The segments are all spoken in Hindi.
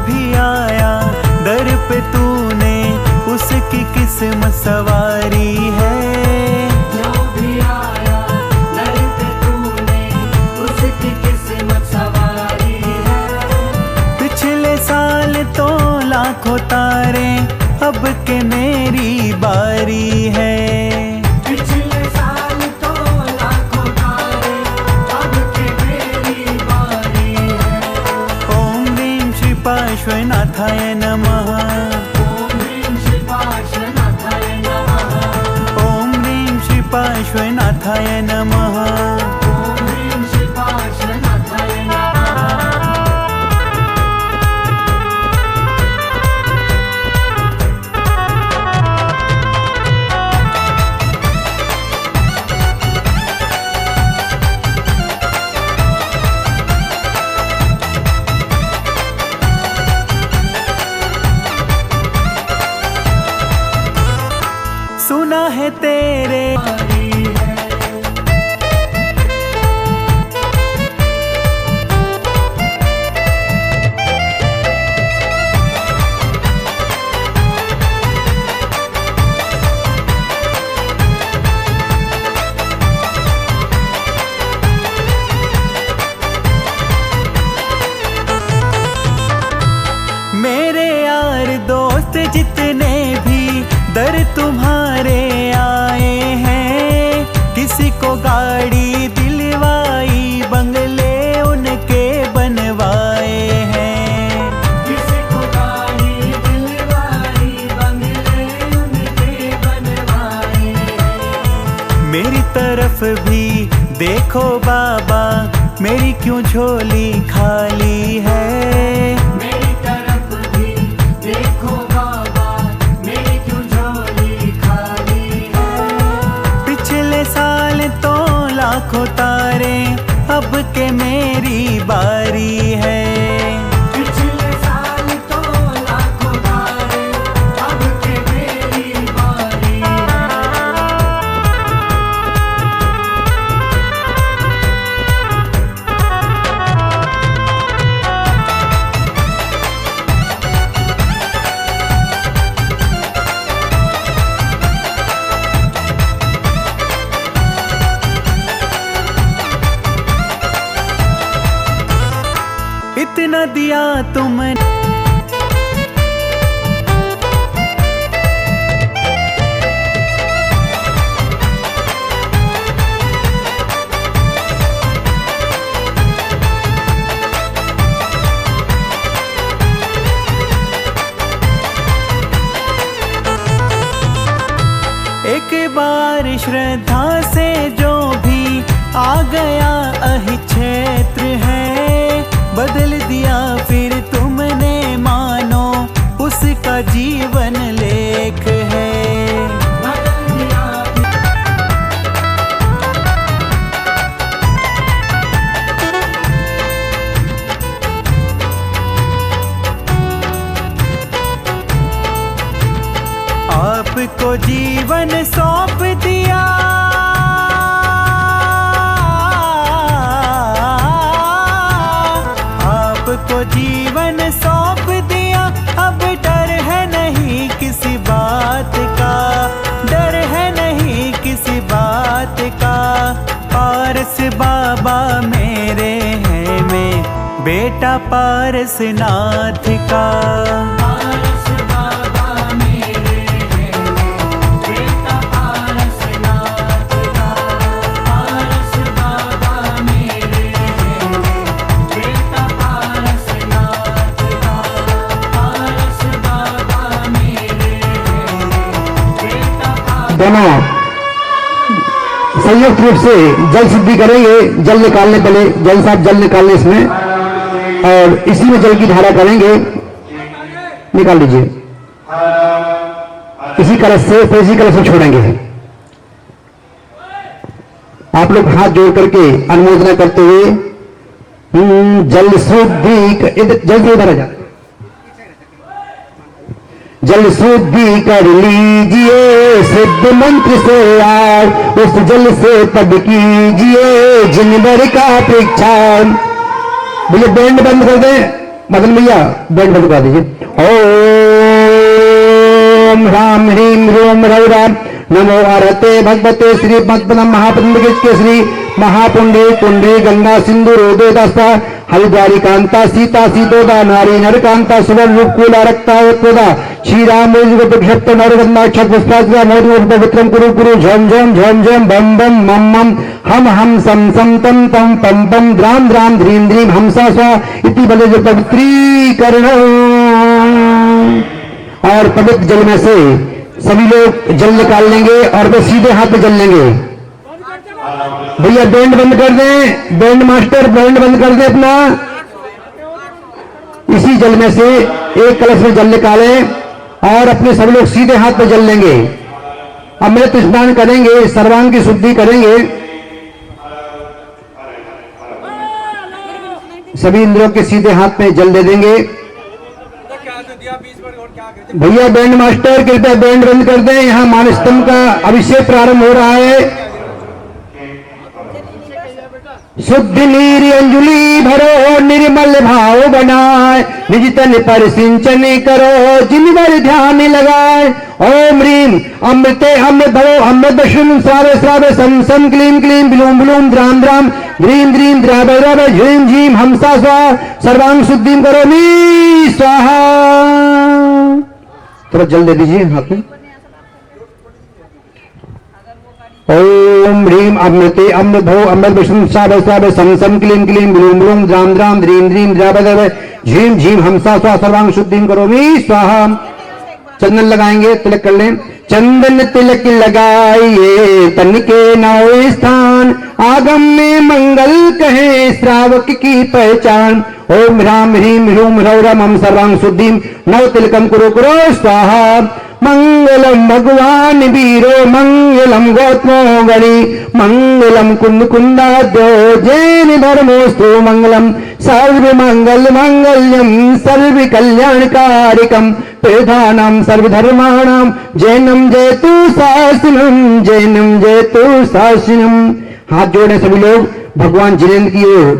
भी आया दर पे तूने उसकी किस्मत सवारी है। जो भी आया दर पे तूने उसकी किस्मत सवारी है। पिछले साल तो लाखों तारे अब के मेरी बारी है। पिछले साल तो लाखों तारे अब के मेरी बारी है। ओम ह्रीं श्री पार्श्वनाथाय नमः। ओम ह्रीं श्री पार्श्वनाथाय नमः। ओम ह्रीं श्री पार्श्वनाथाय नमः। ओम ह्रीं श्री पार्श्वनाथाय नमः। सुना है तेरे मेरे यार दोस्त जितने भी दर तुम्हारे आए हैं। किसी को गाड़ी दिलवाई बंगले उनके बनवाए हैं। किसी को गाड़ी दिलवाई बंगले उनके बनवाए हैं। मेरी तरफ भी देखो बाबा मेरी क्यों झोली खाली है। मेरी तरफ भी देखो बाबा मेरी क्यों झोली खाली है। पिछले साल तो लाखों तारे अब के मेरी बारी है। पिछले साल तो लाखों तारे अब के मेरी बारी है। इतना दिया तुमने एक बार श्रद्धा से जो भी आ गया अहि क्षेत्र है। बदल दिया फिर तुमने मानो उसका जीवन लेख है। बदल दिया आपको जीवन सौंप दिया। आपको जीवन सौंप दिया। अब डर है नहीं किसी बात का। डर है नहीं किसी बात का। पारस बाबा मेरे हैं मैं बेटा पारसनाथ का। पारस बाबा मेरे हैं बेटा पारसनाथ का। पारस बाबा मेरे हैं बेटा पारसनाथ का। पारस बाबा मेरे हैं बेटा दोनों संयुक्त रूप से जल शुद्धि करेंगे। जल निकालने पहले जल साहब जल निकालने इसमें और इसी में जल की धारा करेंगे। निकाल लीजिए। इसी कलश से फिर इसी कलश में छोड़ेंगे। आप लोग हाथ जोड़ करके अनुमोदना करते हुए जल शुद्धि जल से उधर आ जा। जल शुद्धि कर लीजिए सिद्ध मंत्र से यार। उस जल से पद कीजिए जिन भर का परीक्षा। भैया बैंड बंद कर दें। मदन भैया बैंड बंद करा दीजिए। ओम राम ह्रीम ह्रूम रव राम नमो आरते भगवते श्री मद्भदम महापुंडरी केसरी महापुंडे पुंडे गंगा सिंधु रोदे दास्ता हरिद्वारी कांता सीता सीतोदा नारी नरकांता सुवर्ण रूप कूला रक्ता उत्पदा श्री राम क्षप्त नरगंधा क्षत्रा मोदी पवित्रम कुरु कुरु झम झम झम झम बम बम मम मम हम सम सम तम तम पम पम द्राम द्राम ध्रीम ध्रीम हमसा स्वा इति बले जो पवित्रीकरण। और पवित्र जल में से सभी लोग जल निकाल लेंगे और वे सीधे हाथ पे जल लेंगे। भैया बैंड बंद कर दें, बैंड मास्टर बैंड बंद कर दें अपना। इसी जल में से एक कलश में जल निकालें और अपने सभी लोग सीधे हाथ पे जल लेंगे। अमृत स्नान करेंगे, सर्वांग की शुद्धि करेंगे। सभी इंद्रियों के सीधे हाथ में जल दे देंगे। भैया बैंड मास्टर कृपया बैंड बंद कर दें। यहाँ मानस्तंभ का अभिषेक प्रारंभ हो रहा है। शुद्ध नीर अंजुलि भरो निर्मल भाव बनाए निज तन पर सिंचन करो जिन पर ध्यान लगाए। ओम ह्रीम अमृते अमृत भरो अमृत दशम श्रावे श्रावे सम सम क्लीम क्लीम बिलूम बिलूम द्राम द्राम ध्रीम ध्रीम द्रावे द्रावे झीम झीम हमसा स्वा सर्वांग शुद्धिम करोमि स्वाहा। थोड़ा जल दे दीजिए हाथ में। ओम ह्रीम अमृते अमृत भो अमृत विष्णु श्रावे श्रावे सम सम क्लीम क्लीम बिलूम बिलूम द्राम द्राम ध्रीम ध्रीम द्रावे द्रावे झीम झीम हमसा स्वा सर्वांग शुद्धिम करोमि स्वाहा। चंदन लगाएंगे, तिलक कर लें। चंदन तिलक लगाइए तन के नौ स्थान आगम में मंगल कहे श्रावक की पहचान। ओम राम ह्रीम ह्रूम रव रम हम सर्वांग शुद्धिम नव तिलकम कुरु कुरु स्वाहा। मंगलम भगवान वीरो मंगलम गौतमो गणि मंगलम कुंद कुंदाद्यो जैन धर्मोस्तु मंगलम सर्व मंगल मंगल्यम सर्व कल्याणकारिकम प्रधानम सर्वधर्माणाम जैनम जयतु शासनम जैनम जयतु शासनम। हाथ जोड़े सभी लोग भगवान जिनेंद्र की ओर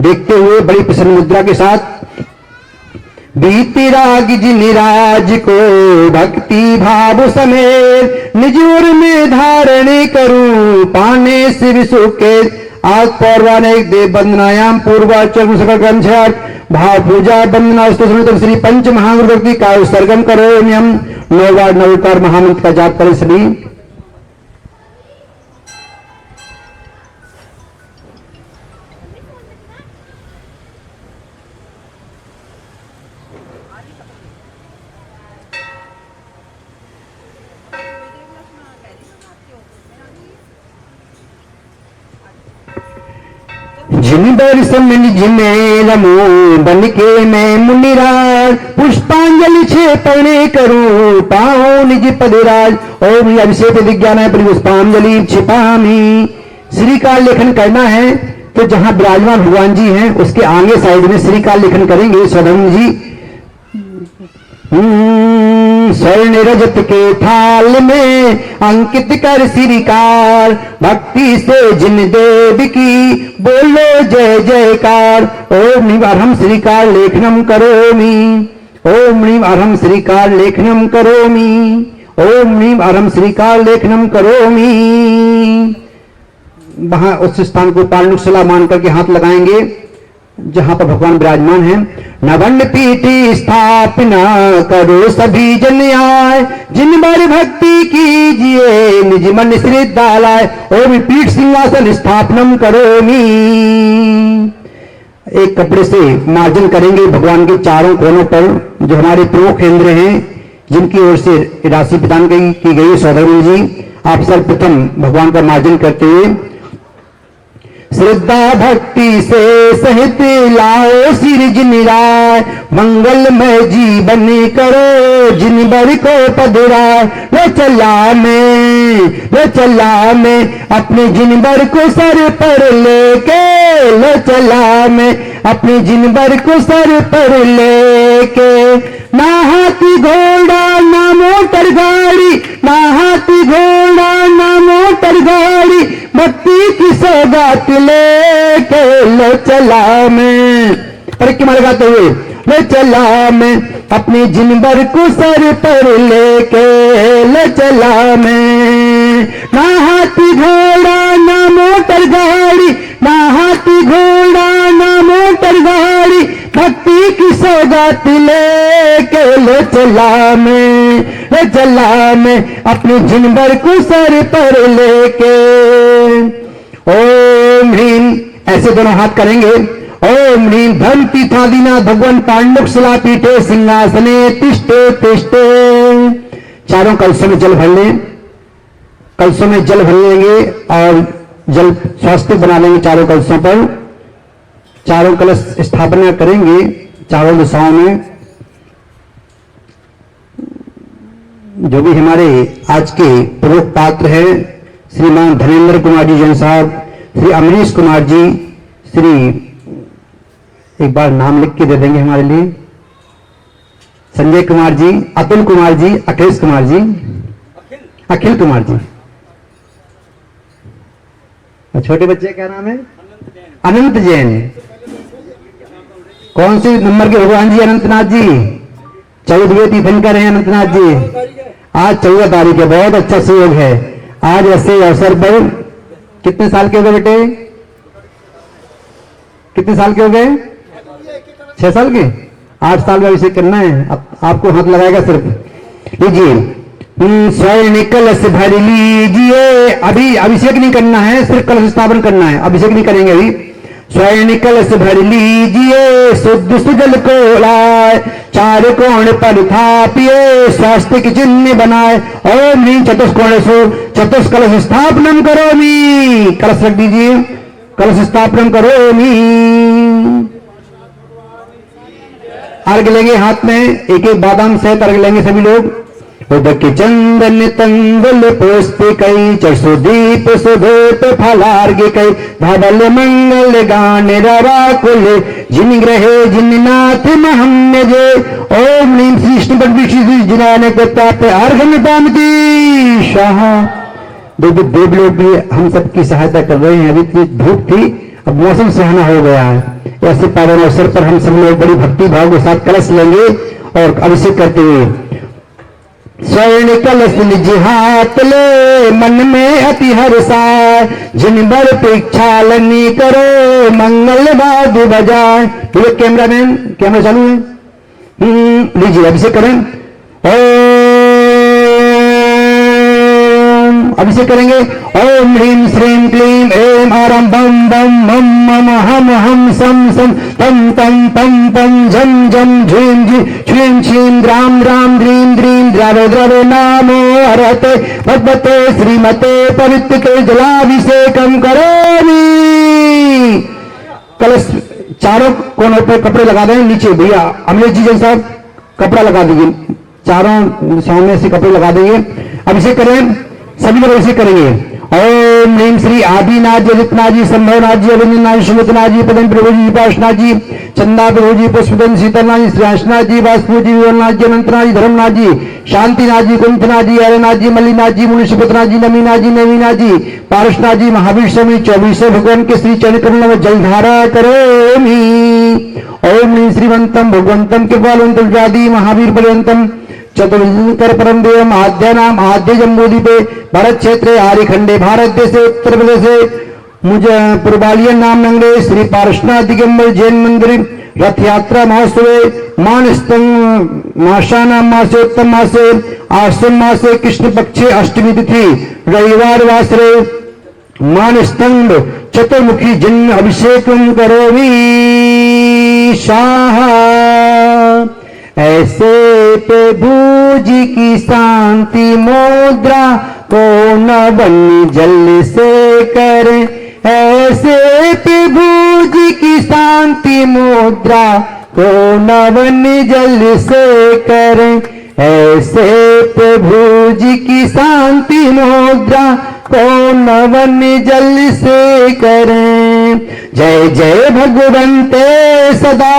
देखते हुए बड़ी प्रसन्न मुद्रा के साथ। बीती राग जिनिराज को भक्ति भाव समेत निज उर में धारण करूं पाने शिव सुखे। आज पौर्वानिक देव वंदनायाम पूर्वाचरण सकल ग्रंथार्थ भाव पूजा वंदना समेत श्री पंच महागुरु भक्ति का उत्सर्गम करो। नियम 9 बार नवकार महामंत्र का जाप करें सभी। जिन दर्शन निज में रमो बन के मैं मुनिराज पुष्पांजलि छे पढ़े करूं पाओ निज पदराज। ओम अभिषेक विज्ञान पुष्पांजलि छिपामी। श्री का लेखन करना है तो जहां विराजमान भगवान जी हैं उसके आगे साइड में श्री का लेखन करेंगे स्वधर्म जी। स्वर्ण रजत के थाल में अंकित कर श्रीकार भक्ति से जिन देव की बोलो जय जयकार। ओम ह्रीम अरहम श्रीकार लेखनम करोमि ओम ह्रीम अरहम श्रीकार लेखनम करोमि ओम ह्रीम अरहम श्रीकार लेखनम करोमि। वहां उस स्थान को पारणुशला मान करके हाथ लगाएंगे जहां पर भगवान विराजमान है। नवन पीठी स्थापना करो सभी जन आए जिन बर भक्ति कीजिए निज मन श्रद्धा लाए। ओम पीठ सिंहासन स्थापनम करोमि। एक कपड़े से मार्जन करेंगे भगवान के चारों कोनों पर जो हमारे प्रमुख इंद्र हैं जिनकी ओर से राशि प्रदान की गई। सौदागर जी आप सर्वप्रथम भगवान का मार्जन करते हुए श्रद्धा भक्ति से सहित लाओ सिर जिनिराय मंगलमय जीवन करो जिन बर को पधराय। लो चला मैं अपने जिनबर को सर पर लेके लो चला मैं अपने जिनबर को सर पर लेके। ना हाथी घोड़ा ना मोटर गाड़ी ना हाथी घोड़ा ना मोटर गाड़ी भक्ति की सौगात लेके लो चला मैं। परिक्रमा लगाते हुए ले चला मैं अपनी जिनबर को सर पर लेके, ले चला मैं। ना हाथी घोड़ा ना मोटर गाड़ी, ना हाथी घोड़ा ना मोटर गाड़ी, भक्ति की सौगात लेके ले चला मैं, ले चला मैं अपनी जिनबर को सर पर लेके। ओम ह्रीम, ऐसे दोनों हाथ करेंगे। ओम ह्रीम धर्म तीर्थादीना भगवान पांडुक शिला पीठे सिंहासने तिष्ठे तिष्ठे। चारों कलशों में जल भर लें, कलशों में जल भर लेंगे और जल स्वास्तिक बना लेंगे चारों कलशों पर। चारों कलश स्थापना करेंगे चारों दिशाओं में। जो भी हमारे आज के प्रमुख पात्र हैं, श्रीमान धनेन्द्र कुमार जी जैन साहब, श्री अमरीश कुमार जी, श्री एक बार नाम लिख के दे देंगे हमारे लिए, संजय कुमार जी, अतुल कुमार जी, अखिलेश कुमार जी, अखिल कुमार जी। और छोटे बच्चे क्या नाम है? अनंत जैन। कौन से नंबर के भगवान जी? अनंतनाथ जी। 14वें तीर्थंकर हैं अनंतनाथ जी। आज 14 तारीख है, बहुत अच्छा सुयोग है। आज ऐसे अवसर पर कितने साल के हो गए बेटे? कितने साल के हो गए? 6 साल के? 8 साल में अभिषेक करना है। अब आपको हाथ लगाएगा सिर्फ। लीजिए, स्वर्ण कलश भर लीजिए। अभी अभिषेक नहीं करना है, सिर्फ कलश स्थापन करना है, अभिषेक नहीं करेंगे अभी। स्वर्ण कलश भर लीजिए, शुद्ध सुजल को लाए, चार कोण पर थापिए, स्वास्थ्य की चिन्ह बनाए। ओम ह्रीं चतुष्कोणेषु चतुष्कलश स्थापनम करोमि। कलश रख दीजिए, कलश स्थापनम करोमि। अर्घ लेंगे हाथ में, एक एक बादाम सहित अर्घ लेंगे सभी लोग। उदक चंदन तंगल पुष्प कई, चक्षुदीप सुधूप फलार्घ कई, धवल मंगल गान रवा कुल, जिन ग्रहे जिन नाथ महम्य जे। ओम ह्रीं श्री विष्णु जिनाने प्रताप अर्घन दामती शाह। देव लोग भी हम सबकी सहायता कर रहे हैं। अभी इतनी धूप थी, अब मौसम सुहाना हो गया है। ऐसे पावन अवसर पर हम सब लोग बड़ी भक्ति भाव के साथ कलश लेंगे और अभिषेक करते हुए। स्वर्ण कलश निज हाथ ले, मन में अति हर्षाय, जिन बर परीक्षालनी करो, मंगल बाद बजाए। तो कैमरामैन, कैमरा चालू है? लीजिए अभिषेक करें। अभिषेक करेंगे। ओम ह्रीं श्रीं क्लीं ऐं आरं बम बम मम मम हम हम सम सम तम तम पम पम झम झम झीं झी श्रीं श्रीं द्राम द्राम द्रीं द्रीं द्रव द्रव नामो हरते भगवते श्रीमते पवित्र के जलाभिषेकम करोमि। कलश चारों कोनों पर कपड़े लगा दें नीचे। भैया अमरीश जी जैसा कपड़ा लगा दीजिए, चारों सामने से कपड़े लगा देंगे। अभिषेक करें, सभी लोग अभिषेक करेंगे। ओम ह्रीं श्री आदिनाथ जी, अदितनाथ जी, संभवनाथ जी, अभिनंदनाथ जी, सुमितनाथ जी, पदम प्रभु जी, पाशनाथ जी, चंदा प्रभु जी, पुष्पदन शीतलनाथ जी, श्रीनाथ जी, वासुदेव जी, विवलनाथ जी, अनंतनाथ जी, धर्मनाथ जी, शांतिनाथ जी, कुंठनाथ जी, हरनाथ जी, मल्लीनाथ जी, मुनिषपतनाथ जी, नमीनाथ जी, नवीनाथ जी, पारसनाथ जी, महावीर स्वामी 24 भगवान के श्री चरण कमल में जलधारा करोमि। ओम ह्रीं श्रीवंतम भगवंतम कृपालवंतम व्याधि महावीर बलवंतम चतुर्कर परम देव आद्य नाम आद्य जम्बूद्वीपे भारत क्षेत्रे आर्यखंडे भारत देशे उत्तर प्रदेशे मुझे पूर्वालियन नाम नंगे श्री पारसनाथ दिगंबर जैन मंदिर रथ यात्रा महोत्सव माशानाम मासे उत्तम मासे आश्विन मासे कृष्ण पक्षे अष्टमी तिथि रविवार वासरे मानस्तंभ चतुर्मुखी जन अभिषेकम करोमि शाह। ऐसे प्रभु जी की शांति मुद्रा को नवन जल से करें, ऐसे प्रभु जी की शांति मुद्रा को नवन जल से करें, ऐसे प्रभु जी की शांति मुद्रा को नवन जल से करें। जय जय भगवंते सदा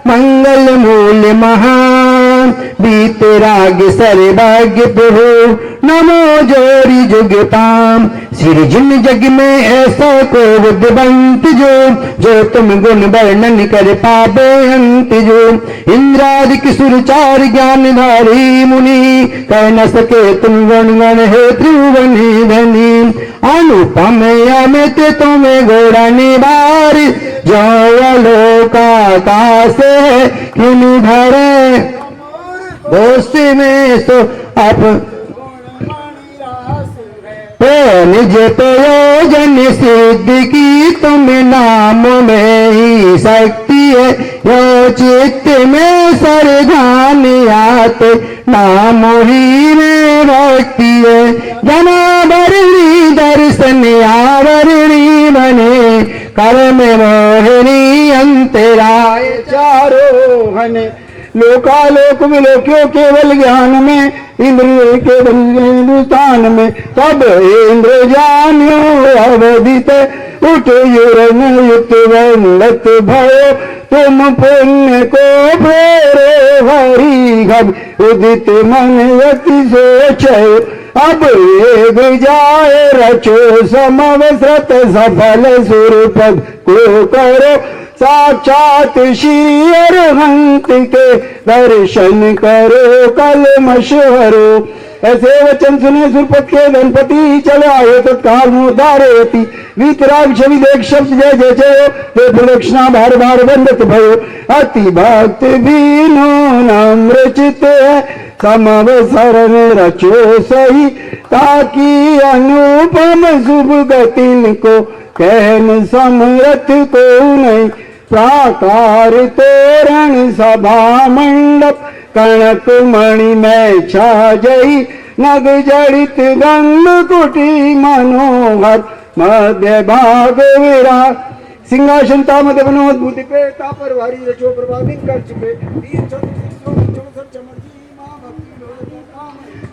मंगल मूल महान, बीत राग सर्वज्ञ प्रभु नमो जोरी जुग पाम सिर जिन जग में ऐसा को बुद्धवंत जो तुम गुण वर्णन कर पावे अंत जो इंद्रादि किशोर चार ज्ञानधारी मुनि कह न सके तुम गण है त्रिभुवन धनी अनुपम अमित तुम्हें घोड़ा निवार जो लोकाकाश किन धरे दोस्ती में सो आप निज प्रयोजन सिद्ध की तुम नाम में ही शक्ति है यो चित्त में सरधान आते नाम ही में भक्ति है जनावरणी दर्शन आवरणी बने कर्म मोहिनी अंतराय चारोहन लोकालोक विलोक्यो केवल ज्ञान में इंद्रिय केवल हिंदुस्तान में तब इंद्र जान्यो अवधित उठ युरन युक्त वंदत भयो तुम पुण्य को फेरो हरि घब उदित मन यति सोचो अब एक जाए रचो समवसृत सफल सुरपद को करो साक्षात श्री अरहंत के दर्शन करो कलमश हरो ऐसे वचन सुने सुरपत के गणपति चले आए तत्काल मुदारेती वीतराग छवि देख शब्द जय जय जय ते प्रदक्षिणा बार बार वंदत भयो अति भक्त बीनो नम्र चित समवसर रचो सही ताकि अनुपम शुभ गतिन को कहन समरथ को नहीं प्राकार तोरण सभा मंडप कणक मणि में छा जई नग जड़ित गंध कुटी मनोहर मध्य भाग विराट सिंहासन तामद बनोद्भूति पे तापर भारी रचो प्रभावी कर चुके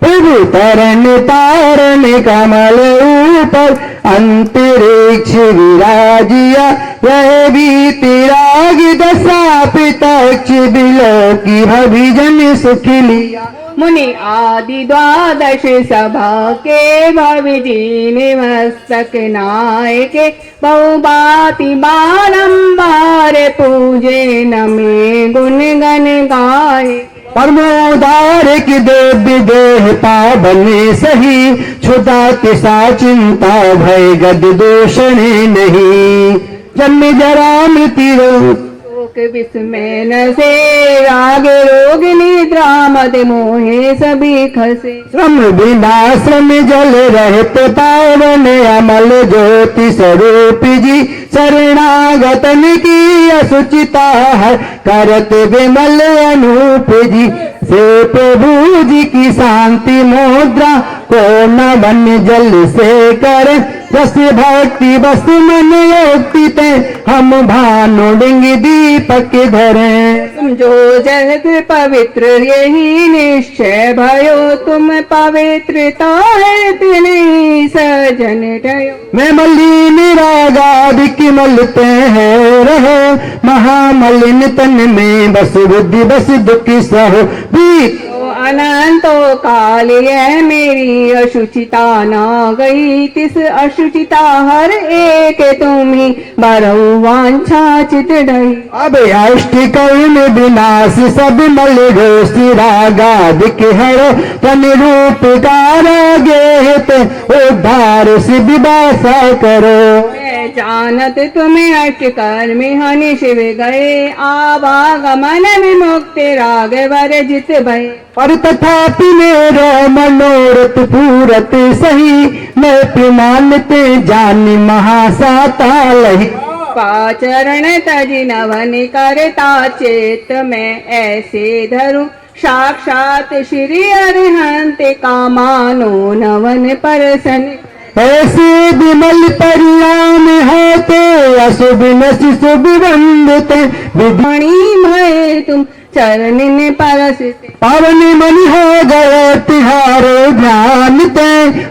प्रभु तरन तारण कमल ऊपर अंतरिक्ष विराजिया यह भी तिराग दशा पितक्ष बिलो की भविजन सुख लिया मुनि आदि द्वादश सभा के भविजी मस्तक नायके बहुबाति बारंबार पूजे नमे गुण गण गाए परमोदार की देव देह पावन सही छुटा तिसा चिंता भय गद दोषण नहीं जन्म जरा मृत्यु विस्मय न से राग रोग निद्रा मद मोहे सभी खसे श्रम बिना श्रम जल रहते पावन अमल ज्योति स्वरूप जी शरणागतन की असुचिता है करत विमल अनूप जी से प्रभु जी की शांति मुद्रा को न बन जल से कर जस भक्ति बस मन योक्ति ते हम भानु डिंग दीपक धरे तुम जो जग पवित्र यही निश्चय भयो तुम पवित्रता है तिन्हीं सजन ठयो मैं मलिन रागा विमलते हैं रहो महामलिन तन में बस बुद्धि बस दुख सहो बीत अनंतो काल यह मेरी अशुचिता न गई तिस अशुचिता हर एक तुम्ही बरहु वांछा चित ढई अब अष्ट कर्म विनाश सब मल घोषि रागा दिख हरो तन रूप कारागेत उद्धार से विवासा करो मैं जानत तुम्हें अष्ट कर्म हनि शिव गए आवागमन विमुक्ति राग वर जित भय पर तथापि मेरा मनोरथ पूरत सही मैं प्रमाणते जानी महासाता लही पाचरण तजि नवन करता चेत में ऐसे धरु साक्षात श्री अरिहंत का मानो नवन परसन ऐसे विमल परिणाम होते अशुभ नशि शुभ वंदते विधि भय तुम चरण परसते पावन मन हो गए तिहारो ध्यानते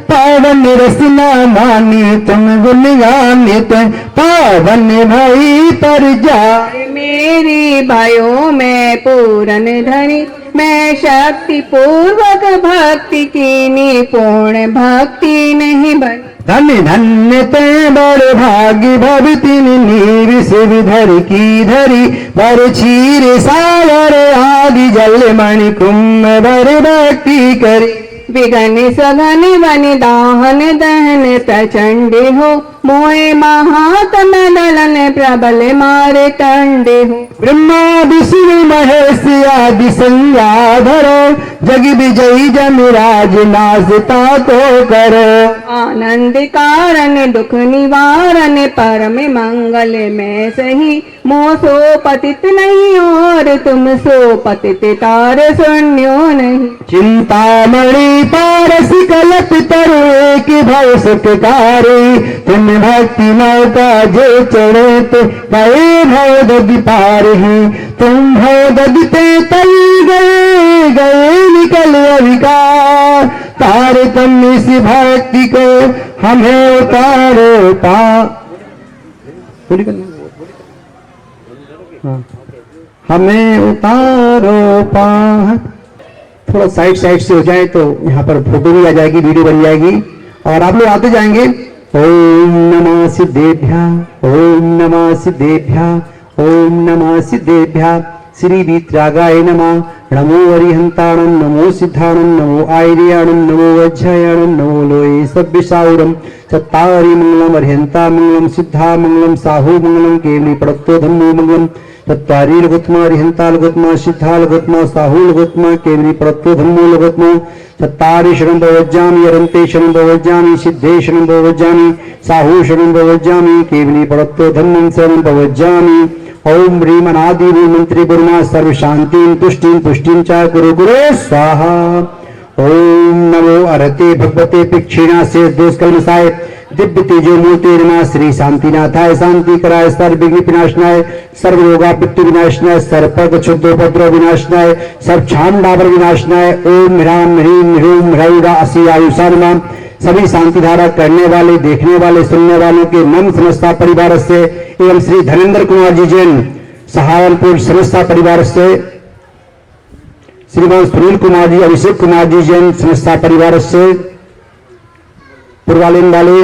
पावन रसना मानी तुम गुण गानते पावन भई पर जाए तेरी भयो मैं पूरन धनी, मैं शक्ति पूर्वक भक्ति कीनी, पूर्ण भक्ति नहीं बनी। धन्य धन्य ते बड़ भाग्य भवतिनि नीर शिव धर की धरी, बर क्षीर सागर आदि जल मणि कुंभ भर भक्ति करी। विघन सघन बनि दाहन दहन प्रचंड हो, मोए महात्म दलन प्रबल मारे टंडे हो। ब्रह्मा विष्णु महेश आदि संज्ञाधर, जग विजयी जमराज नाचता तो करो। आनंद कारण दुख निवारण परम मंगल में सही, मोह सो पतित नहीं और तुम सो पतित तार शून्यो नहीं। चिंतामणि पारस कलप तरु एक भव सुखकारी, तुम भक्ति नौका जो चढ़े तो गए भव दधि पार ही। तुम भव दधि ते तई गए गए निकल अविकार, तार तुम इस भक्ति को हमें उतारो पा। हमें उतारो पा। थोड़ा साइड से हो जाए तो यहाँ पर फोटो भी आ जाएगी, वीडियो बन जाएगी और आप लोग आते जाएंगे। ओम नमः सिद्धेभ्या, ओम नमः सिद्धेभ्या, ओम नमः सिद्धेभ्या। श्री वीतरागाय नमः। नमो अरिहंताणं, नमो सिद्धाणं, नमो आयर्याणं, नमो वज्रयाणं, नमो लोये सव्यसाउरं। चत्तारि मंगलम अरिहंता मंगलम, सिद्धा मंगलम, साहू मंगलम, केवली पड़त्तो धम्मो मंगलम। चत्वारि लघुत्मा अरिहंता लघुत्मा, सिद्धा लघुत्मा, साहू लघुत्मा, केवली पड़त्तो धम्मो लघुत्मा। चत्तारि शरणं भवज्जामि, अरन्ते शरणं भवज्जामि, सिद्धे शरणं भवज्जामि, साहू शरणं भवज्जामि, केवली पड़त्तो धम्मं शरणं भवज्जामि। ओम ह्रीं अनादि मंत्री गुरुमा सर्व शांतिं तुष्टिं पुष्टिं च कुरु कुरु स्वाहा। ओम नमो अरते भगवते पिक्षिणा से दोष कलमसाय, दिव्य तेजो मूर्ति नमः। श्री शांतिनाथाय, शांति कराय, सर्व विघ्न विनाशनाय, सर्व रोगा पितृ विनाशनाय, सर्प क्षुद्रोपद्रव विनाशनाय, सर्व छांडावर विनाशनाय। ओम ह्राम ह्रीं ह्रूम ह्रौरा असि आयुषा नमः। सभी शांति धारा करने वाले, देखने वाले, सुनने वालों के नम समस्ता परिवार से एवं श्री धनेन्द्र कुमार जी जैन सहारनपुर समस्ता परिवार से, श्रीमान सुनील कुमार जी, अभिषेक कुमार जी जैन समस्ता परिवार से, पुरवालियन वाले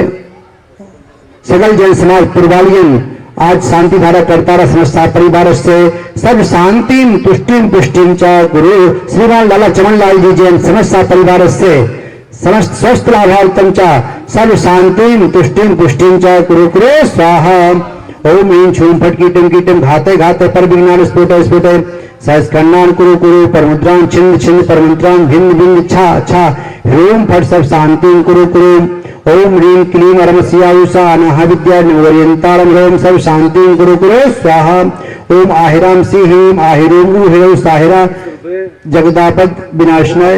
सगल जैन समाज पुरवालियन आज शांति धारा करतारा समस्ता परिवार से सर्व शांतिम तुष्टिम पुष्टिम च गुरु श्रीमान लाला चमन लाल जी जैन समस्ता परिवार से समस्त स्वस्थ लाभार्थम च सर्व शांतिम तुष्टिम पुष्टिम च कुरु कुरु स्वाहा। ओम ह्रीं छूं फट कीटम कीटम घाते घाते पर विज्ञान स्फुट स्फुट सहस्कन्नान कुरु कुरु परमुद्रां छिन्न छिन्न परमंत्रां भिन्न भिन्न छा छा ह्रूं फट सब शांतिं कुरु कुरु। ओम ह्रीं क्लीं अरमस्यायुषा अनाह विद्या निवर्यन्तारं ह्रौं सब शांतिं कुरु कुरु स्वाहा। ओम आहिराम सी ह्रीं आहिरूं ह्रौ साहिरा जगदापद विनाशनाय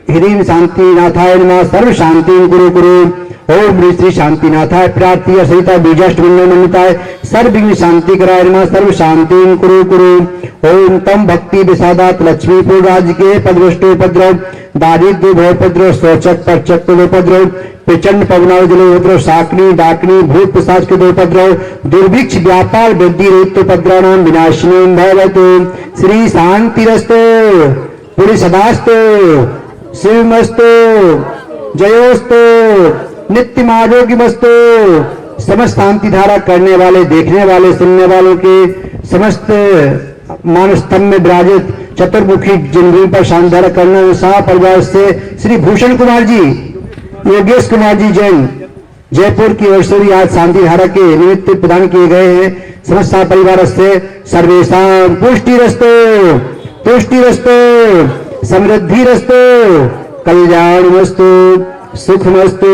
ह्रीं शांतिनाथाय नमः। सर्व शांतिं कुरु कुरु। ओम श्री शांतिनाथाय प्रार्थी सहिता बीजाष्टमंडल मंडिताय, सर्व विघ्न शांति कराय नमः। सर्व शांतिं कुरु कुरु। ओम तम भक्ति विषादात लक्ष्मीपुर राज्य के पदवष्टोपद्रव, दारिद्र्य भवपद्रव, शोचक परचक उपद्रव, प्रचंड पवनावजलोपद्रव, शाकनी डाकनी भूत पिशाच के उपद्रव, दुर्भिक्ष व्यापार वृद्धि रोत्तोपद्रव विनाशिनी भवतु। श्री शांतिरस्तु, पुरी सदास्तु, शिवमस्तु, जयोस्तु, नित्य आरोग्यमस्तु। समस्त शांति धारा करने वाले, देखने वाले, सुनने वालों के समस्त मानस स्तंभ में विराजित चतुर्मुखी जिंदगी पर शांति धारा करने शाह परिवार से श्री भूषण कुमार जी, योगेश कुमार जी जैन जयपुर की ओर से भी आज शांति धारा के निमित्त प्रदान किए गए हैं। समस्त शाह परिवार से सर्वेशां पुष्टिरस्तु, तुष्टिरस्तु, समृद्धिरस्तु, कल्याणमस्तु, सुखमस्तु,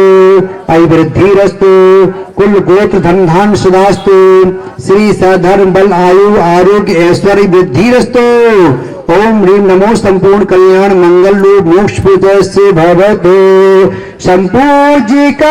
अभिवृद्धिरस्तु, कुल गोत्र धन धान सुधास्तु, श्री सधर्म बल आयु आरोग्य ऐश्वर्य वृद्धिरस्तु। ओम ह्रीं नमो संपूर्ण कल्याण मंगल रूप मोक्ष से भवतु। संपूजिकानां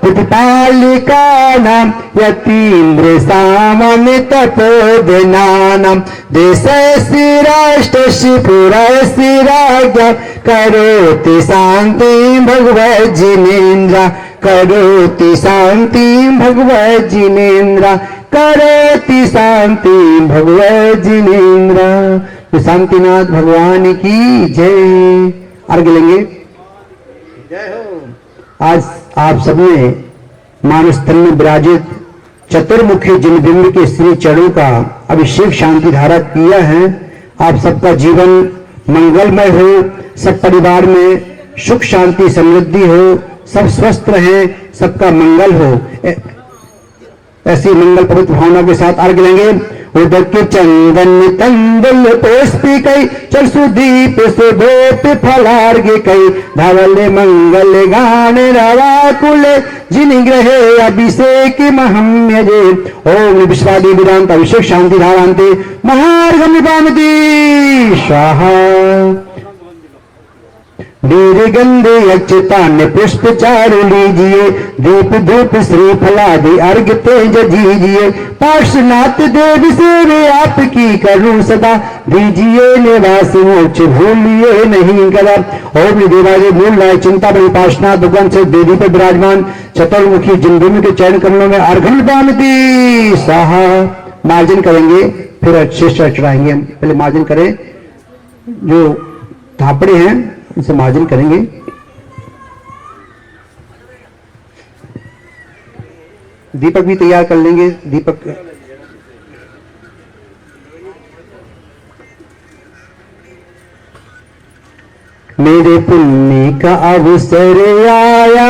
प्रतिपालिकानां यतीन्द्र सामान्य तपोधनानां देशस्य राष्ट्रस्य पुरस्य राज्ञा करोति शान्तिं भगवज्जिनेन्द्र, करोति शान्तिं भगवज्जिनेन्द्र। करोति शांति भगवत जिनेन्द्र। शांतिनाथ भगवान की जय। अर्घ लेंगे। आज आप सबने मानस तन में विराजित चतुर्मुखी जिनबिंब के श्री चरणों का अभिषेक शांति धारा किया है। आप सबका जीवन मंगलमय हो, सब परिवार में सुख शांति समृद्धि हो, सब स्वस्थ रहें, सबका मंगल हो। ऐसी मंगल पवित्र भावना के साथ अर्घ लेंगे। उदक के चंदन तंदुल पुष्पी कई चल सुदीप सुदोप फलार्घ कई धवल मंगल गान रवा कुल जिन ग्रहे अभिषेक महम्य जे। ओम विश्वादी वेदांत अभिषेक शांति धारांते महार्घम पामती स्वाहा। वीर गंधे अच्युतान्य पुष्प चारु लीजिए, दीप धूप श्रीफलादि अर्घ तेज दीजिए। पार्श्वनाथ देव सेवे आपकी करूं सदा, दीजिए निवास मोक्ष भूलिए नहीं कदा। ओम देवालय मूल राय चिंता बड़ी पार्श्वनाथ भगवान से देवी पर विराजमान चतुर्मुखी जिनबिंब के चरण कमलों में अर्घन पामती स्वाहा। मार्जन करेंगे, फिर अच्छे से चढ़ाएंगे। हम पहले मार्जन करें, जो थापड़े हैं इसे मार्जन करेंगे। दीपक भी तैयार कर लेंगे। दीपक मेरे पुण्य का अवसर आया,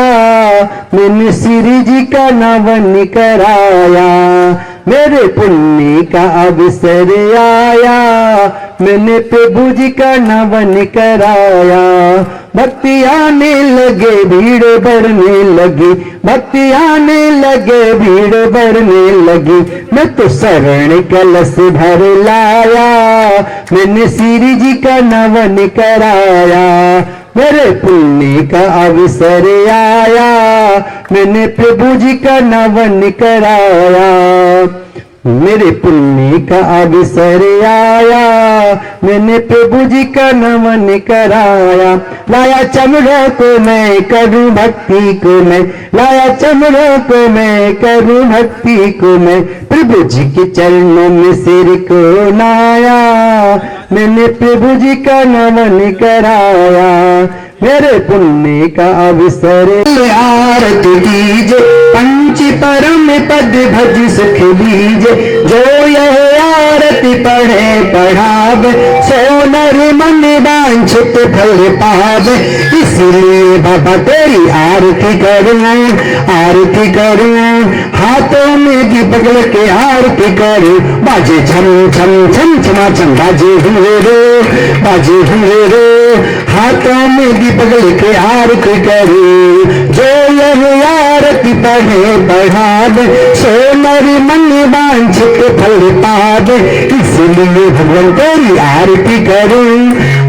मैंने श्री जी का नवन कराया। मेरे पुण्य का अवसर आया, मैंने प्रभु जी का नवन कराया। भक्ति आने लगे भीड़ बढ़ने लगी, भक्ति आने लगे भीड़ बढ़ने लगी। मैं तो शरण कलश भर लाया, मैंने श्री जी का नवन कराया। मेरे पुण्य का अवसर आया, मैंने प्रभु जी का नवन कराया। मेरे पुण्य का अवसर आया, मैंने प्रभु जी का नमन कराया। लाया चमड़ों को मैं करूं भक्ति को मैं, लाया चमड़ों को मैं करूं भक्ति को मैं। प्रभु जी के चरणों में सिर को नाया, मैंने प्रभु जी का नमन कराया। मेरे पुण्य का अवसर आरती कीजे, पंच परम पद भज सुख लीजे। जो यह आरती पढ़े पढ़ावे, सो नर मन वांछित फल पावे। इसलिए बाबा तेरी आरती करूं, आरती करूं। हाथों में दीपक लेके आरती करूं। बाजे छम छम छम छमा छम बाजे हुए रो, बाजे हुए रो। हाथों में दीपक लेके आरती करूं। जो यह आरती पढ़े पढ़ावे, सो नर मन वांछित फल पावे। इसलिए भगवान तेरी आरती करूं,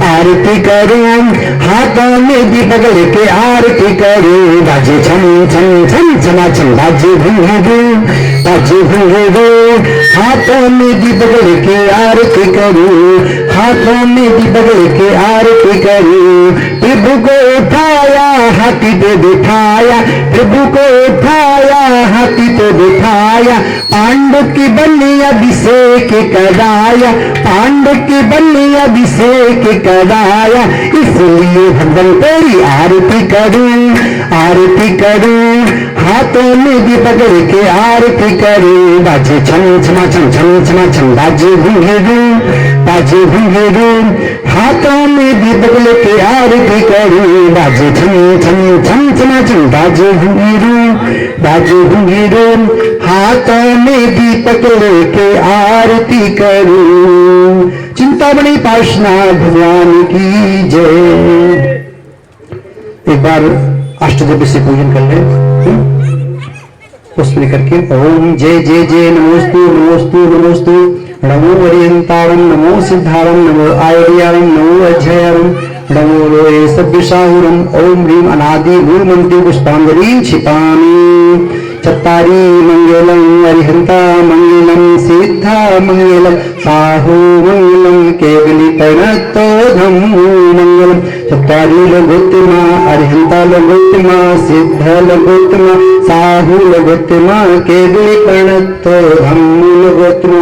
आरती करूं। हाथों में दीपक लेके आरती करूं। बाजे छम छम छम छमा छम बाजे घुंघरू, बाजे घुंघरू। हाथों में दीपक लेके आरती करूं, हाथों में दीपक लेके आरती करूं। प्रभु को उठाया हाथी पे बिठाया, प्रभु को उठाया हाथी पे बिठाया। पांडव की बलि अभिषेक कराया, पांडव की बलि अभिषेक कराया। इसलिए भगवान तेरी आरती करूं, आरती करूं। हाथों में दीपक लेके आरती करूं। बाजे छम छमा छम छम छमा छम बाजे घुंघरू, बाजे घुंघरू। हाथों में दीपक लेके आरती करूं। बाजे छम छम छम छमा छम बाजे घुंघरू, बाजे घुंघरू। हाथों में दीपक लेके आरती करूं। चिंतामणि पार्श्वनाथ भगवान की जय। एक बार अष्टद्रव्य से पूजन कर ले पुष्प लेकर के। ओम जय जय जय नमोस्तु नमोस्तु नमोस्तु। नमो अरिहंतारम, नमो सिद्धारम, नमो आयर्यारम, नमो अध्ययरम, नमो लोये सभ्यसाहुरम। ओम ह्रीम अनादि मूल मंत्री पुष्पांजलि क्षिपामि। चत्तारी मंगलम अरिहंता मंगलम सिद्धा मंगलम साहु मंगलम केवली प्रणतो धम्मो मंगलम चत्तारी लघुत्तमा अरिहंता लघुत्तमा सिद्धा लघुत्तमा साहु लघुत्तमा केवली प्रणतो धम्मो लघुत्तमा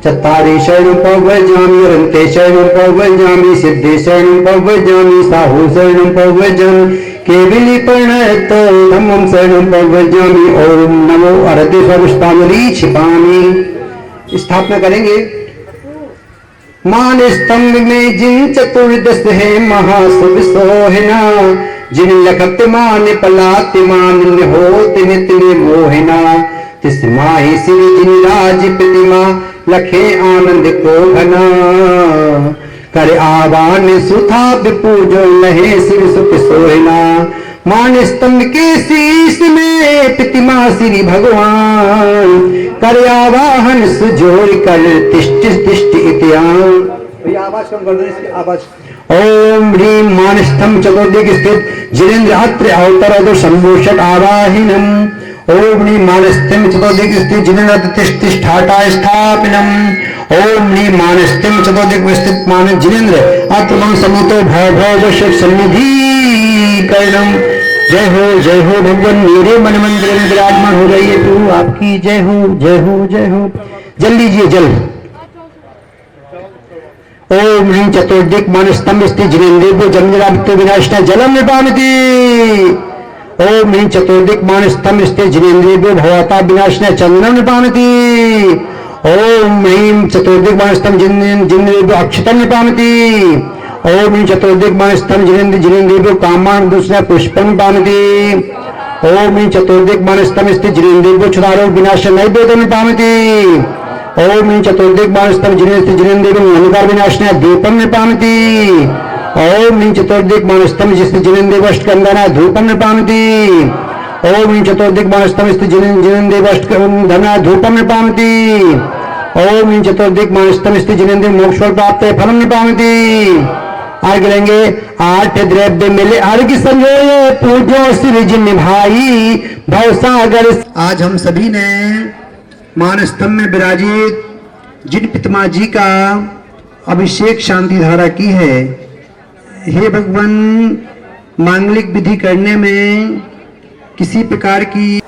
चत्तारि शरणं पवजामि रन्ते शरणं पवजामि सिद्धे शरणं पवजामि साहु शरणं पवजामि केवली प्रणतो धम्मं शरणं पवजामि ओम नमो अरहते स्वपुष्पांजलि छिपामि। स्थापना करेंगे। मान स्तंभ में जिन चतुर्दश है महाशुभ सोहना जिन लखत मान पलात मान होत नित्य मोहना तिस माहि श्री जिन राज प्रतिमा लखे आनंद को घना कर आवान सुथा पूजो लहे सिर सुख सोहना मान स्तंभ के शीश में प्रतिमा श्री भगवान कर आवाहन सुजोर कर तिष्ठ तिष्ठ इत्यान। आवाज कम कर दो इसकी आवाज। ओम ह्रीं मान स्तंभ चतुर्दिक स्थित जिनेन्द्र अत्र अवतरदो संभूषक आवाहिनम ओम ह्रीं मान स्तंभ चतुर्दिक स्थित जिनेन्द्र तिष्ठाटा स्थापिनम ओम ह्रीं मान स्तंभ चतुर्दिक स्थित मान जिनेन्द्र अत्र समितो भव भव सन्निधि करणम। जय हो भगवान मेरे मन मंदिर में विराजमान हो जाइए प्रभु आपकी जय हो जय हो जय हो। जल लीजिए जल। ओम ह्रीं चतुर्दिक मान स्तंभ स्थित जिनेन्द्र जन्मजरामृत्यु विनाशिना जलम निपामति ओम ह्रीं चतुर्दिक मान स्तंभ स्थित जिनेन्द्र भवता विनाशिना चंदनम निपामति ओम ह्रीं चतुर्दिक मान स्तंभ जिनेन्द्र अक्षतम निपामति ओम ह्रीं चतुर्दिक मान स्तंभ जिनेन्द्र कामान दूसरा पुष्पम पामति ओम ह्रीं चतुर्दिक मान स्तंभ स्थित जिनेन्द्र क्षुधारो विनाश नैवेद्यम निपामति ओम ह्रीं चतुर्दिक मान स्तंभ जिनेन्द्र अंधकार विनाशना दीपम निपामति ओम ह्रीं चतुर्दिक मान स्तंभ स्थित जिनेन्द्र अष्टकंदना धूपम निपामति ओम ह्रीं चतुर्दिक मान स्तंभ स्थित जिनेन्द्र अष्टकंदना धूपम निपामति ओम ह्रीं चतुर्दिक मान स्तंभ स्थित जिनेन्द्र मोक्ष प्राप्त फलम निपामति। अर्घ लेंगे। 8 द्रव्य मिले अर्घ संजोए पूजो श्री जिन भाई भवसागर। आज हम सभी ने मान स्तंभ में विराजित जिन पितामह जी का अभिषेक शांति धारा की है। हे भगवान मांगलिक विधि करने में किसी प्रकार की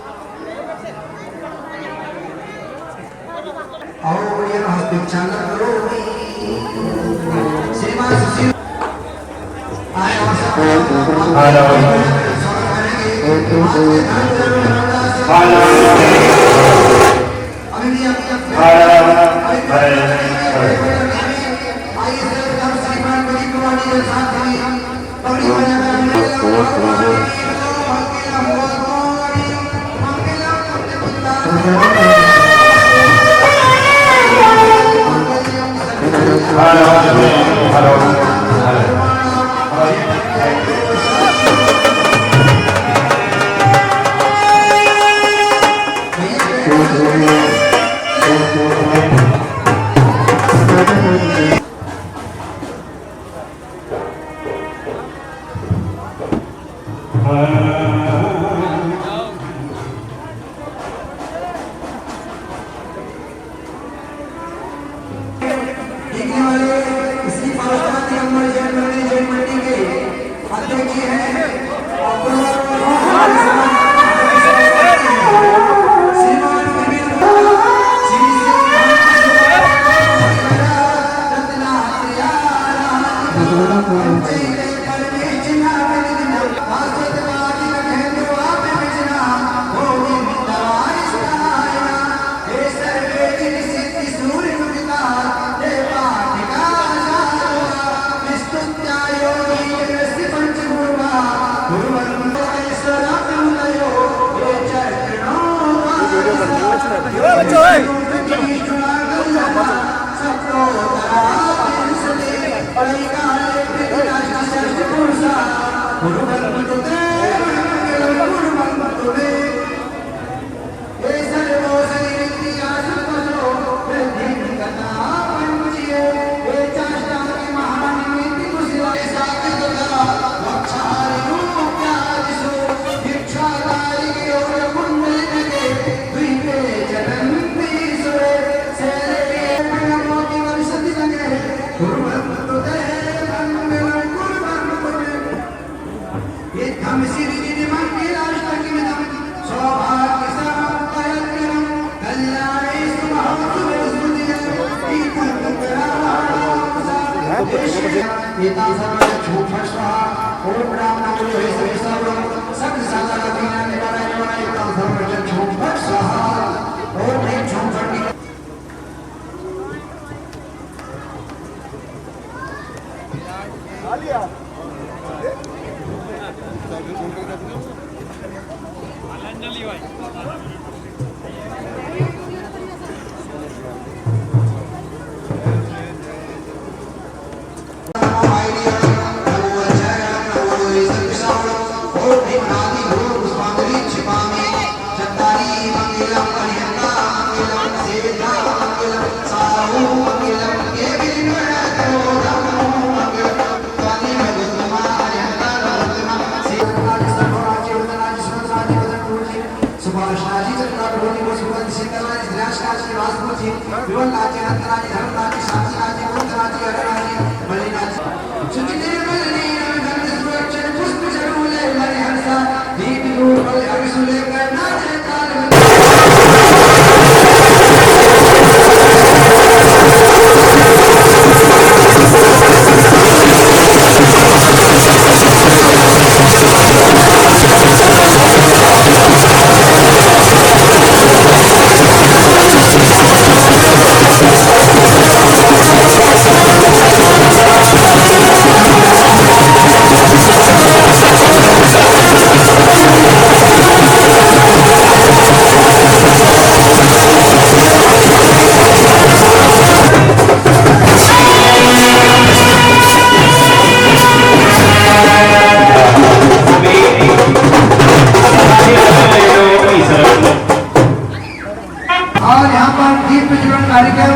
और यहाँ पर दीप प्रज्वलन कार्यक्रम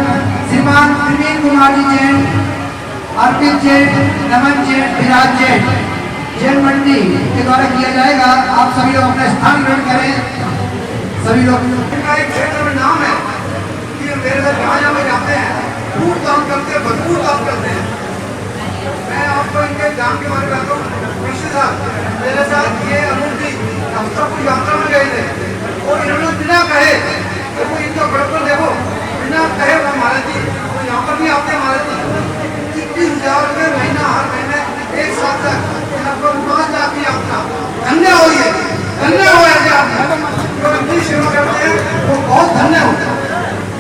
श्रीमान प्रवीण कुमार जी जैन, अर्पित जैन, नमन जैन, विराज जैन, जैन मंडी के द्वारा किया जाएगा। आप सभी लोग अपना स्थान ग्रहण करें। सभी लोग इनका एक क्षेत्र में नाम है कि मेरे घर जहाँ में जाते हैं खूब काम करते हैं, भरपूर काम करते हैं। मैं आपको इनके काम के बारे में बताता हूँ। पिछले साल मेरे साथ ये अमूर्ति हफ्तापुर यात्रा में गए थे और इन्होंने बिना कहे देखो इनका बड़प्पन देखो, बिना कहे वो महाराज जी तो यहाँ पर भी आते हैं। महाराज जी 21,000 रुपये महीना हर महीने एक साथ तक लगभग 5 लाख की यात्रा। धन्य हो ये, धन्य हो ऐसे आप जो अपनी सेवा करते हैं वो बहुत धन्य होता है।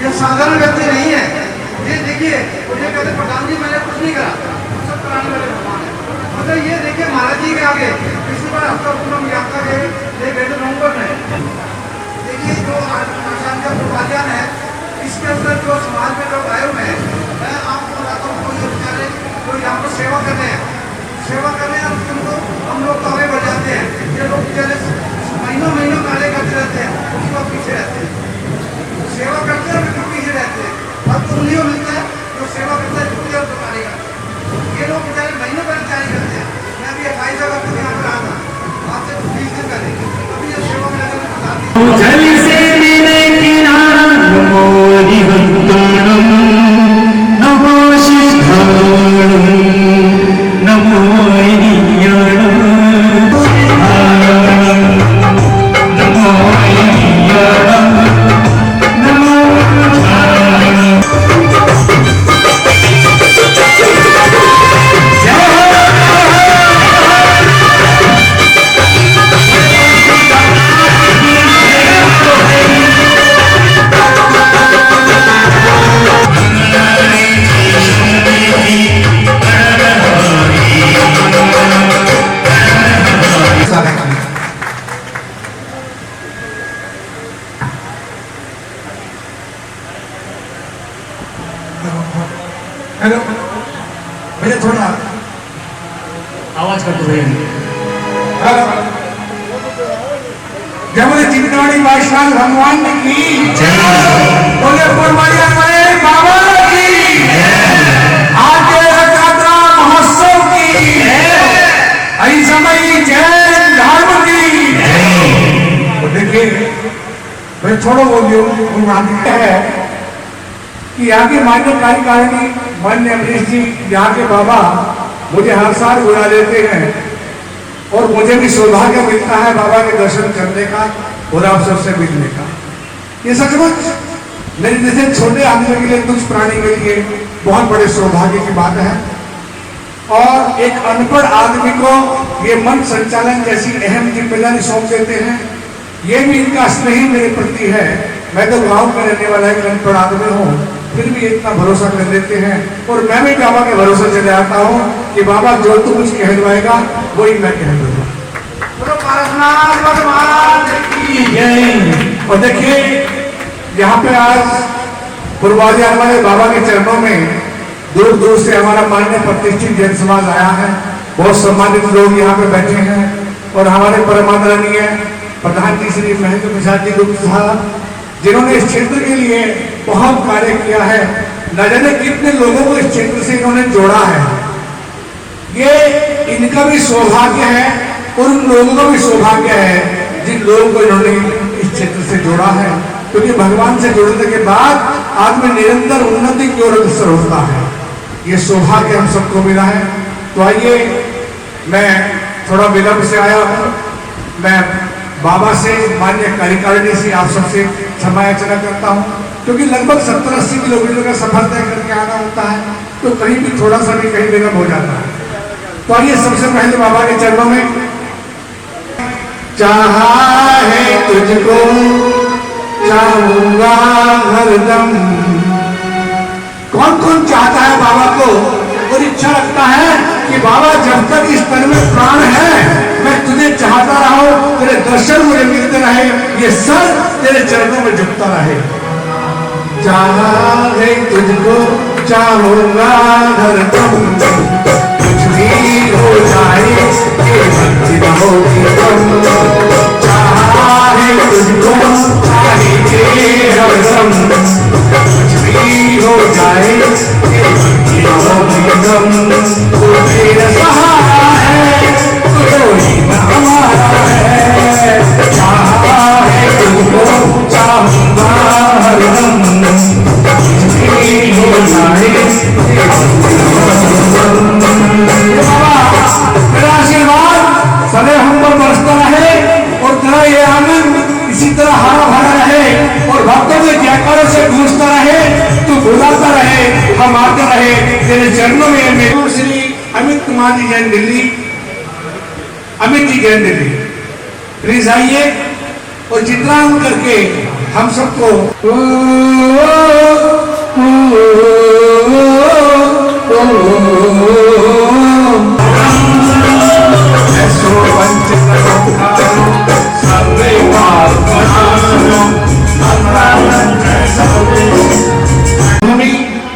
ये साधारण व्यक्ति नहीं है। ये देखिए मुझे कहते प्रधान जी मैंने कुछ नहीं करा, सब कराने वाले भगवान है। मतलब ये देखिए महाराज जी के आगे पिछली बार हफ्ता पूर्व यात्रा के ये गए थे नवंबर में। देखिए जो आसान का प्रोपाध्यान है इसके अंदर जो समाज में लोग आए हुए हैं, मैं आपको बताता हूँ कोई बेचारे जो यहाँ पर सेवा कर रहे हैं उनको हम लोग तो आगे बढ़ जाते हैं। ये लोग बेचारे महीनों कार्य करते रहते हैं, उसके बाद पीछे रहते हैं। सेवा करते हैं फिर पीछे रहते हैं। अब तो उन्हीं को मिलता है जो सेवा करता है, छुट्टी और तो कार्य करते हैं। ये लोग बेचारे महीनों पर तैयारी करते हैं। मैं अभी 28 अगस्त को यहाँ पर आया था, आपसे 20 दिन पहले अभी ये सेवा में लगे बता दी। जल से मेरे किनारा नमो निहंताणम नमो शिष्ठाणम नमो ऐनियाणम नमो ऐनियाणम नमो हेलो भैया थोड़ा आवाज कर दो भैया। हेलो जय बोले चिंतवाड़ी वैष्णव भगवान की जय, बोले फुलवाड़िया वाले बाबा की आज रथयात्रा महोत्सव की ऐसमयी जैन धर्म की। तो देखिए मैं छोड़ो बोलियो है कि यहाँ के मान्य कार्यकारिणी मान्य अमरीश जी यहाँ के बाबा मुझे हर साल बुला लेते हैं और मुझे भी सौभाग्य मिलता है बाबा के दर्शन करने का और आप सबसे मिलने का। ये सचमुच मेरे जैसे छोटे आदमी के लिए, कुछ प्राणी के लिए बहुत बड़े सौभाग्य की बात है। और एक अनपढ़ आदमी को ये मन संचालन जैसी अहम जिम्मेदारी सौंप देते हैं। ये भी इनका स्नेह मेरे प्रति है। मैं तो गांव में रहने वाला एक अनपढ़ आदमी हूँ, फिर भी इतना भरोसा कर देते हैं। और मैं भी बाबा के भरोसे चले आता हूँ कि बाबा जो तू कुछ कह दवाएगा वही मैं कह दूंगा। और देखिए यहाँ पे आज पूर्वाजी हमारे बाबा के चरणों में दूर दूर से हमारा मान्य प्रतिष्ठित जन समाज आया है। बहुत सम्मानित लोग यहाँ पे बैठे हैं और हमारे परमादरणीय प्रधान जी श्री महेंद्र प्रसाद जी गुप्ता साहब, जिन्होंने इस क्षेत्र के लिए बहुत कार्य किया है। न जाने कितने लोगों को इस क्षेत्र से इन्होंने जोड़ा है। ये इनका भी सौभाग्य है और उन लोगों का भी सौभाग्य है जिन लोगों को इन्होंने इस क्षेत्र से जोड़ा है, क्योंकि भगवान से जुड़ने के बाद आदमी निरंतर उन्नति की ओर अग्रसर होता है। ये सौभाग्य हम सबको मिला है। तो आइए, मैं थोड़ा विलंब से आया हूँ। मैं बाबा से, मान्य कार्यकारिणी से आप सबसे क्षमा याचना करता हूँ, क्योंकि लगभग 70-80 किलोमीटर का सफर तय करके आना होता है, तो कहीं भी थोड़ा सा भी कहीं विलंब हो जाता है। तो आइए, सबसे पहले बाबा के चरणों में चाहा है तुझको चाहूंगा हरदम। कौन कौन चाहता है बाबा को और इच्छा रखता है कि बाबा जब तक इस तन में प्राण है मैं तुझे चाहता रहूं, तेरे दर्शन मुझे मिलते रहे, ये सर तेरे चरणों में झुकता रहे। चाहा है तुझको चाहूंगा हरदम, कुछ भी हो जाए ये भक्ति न होगी कम। चाहा है तुझको चाहेंगे हरदम, कुछ भी हो जाए ये भक्ति न होगी कम। तू मेरा सहारा है, तू ही हमारा है। चाहा है तुझको चाहूंगा हरदम, कुछ भी हो जाए ये भक्ति न होगी कम। तेरा आशीर्वाद सदैव हम पर बरसता रहे और तेरा ये आनंद इसी तरह हरा भरा रहे और भक्तों के जयकारों से गूंजता रहे। तू बुलाता रहे, हम आते रहे तेरे चरणों में। मेरे श्री अमित कुमार जी जैन दिल्ली, अमित जी जैन दिल्ली, प्लीज आइए और चित्रांकन करके हम सबको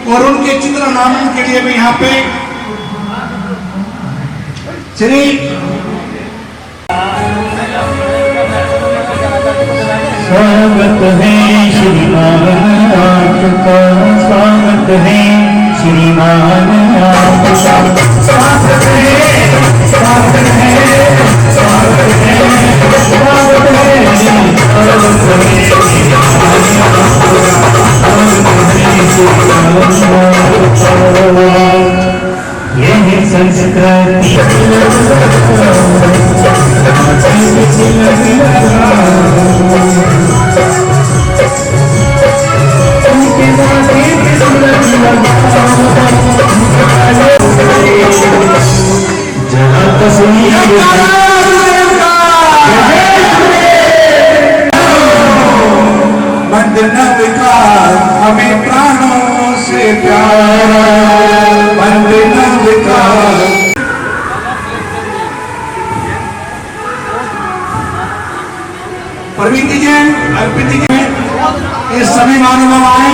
और उनके चित्र नामन के लिए भी यहाँ पे श्री स्वागत है श्रीमान आपका, स्वागत है श्रीमान आपका, स्वागत है, स्वागत है, स्वागत है, स्वागत है। यह संस्कृति जहाँ तस्वीर वंदना विकार हमें प्राणों से प्यारा, वंदना विकार। प्रवीण जी जैन, अर्पित जी जैन, ये सभी महानुभाव आए।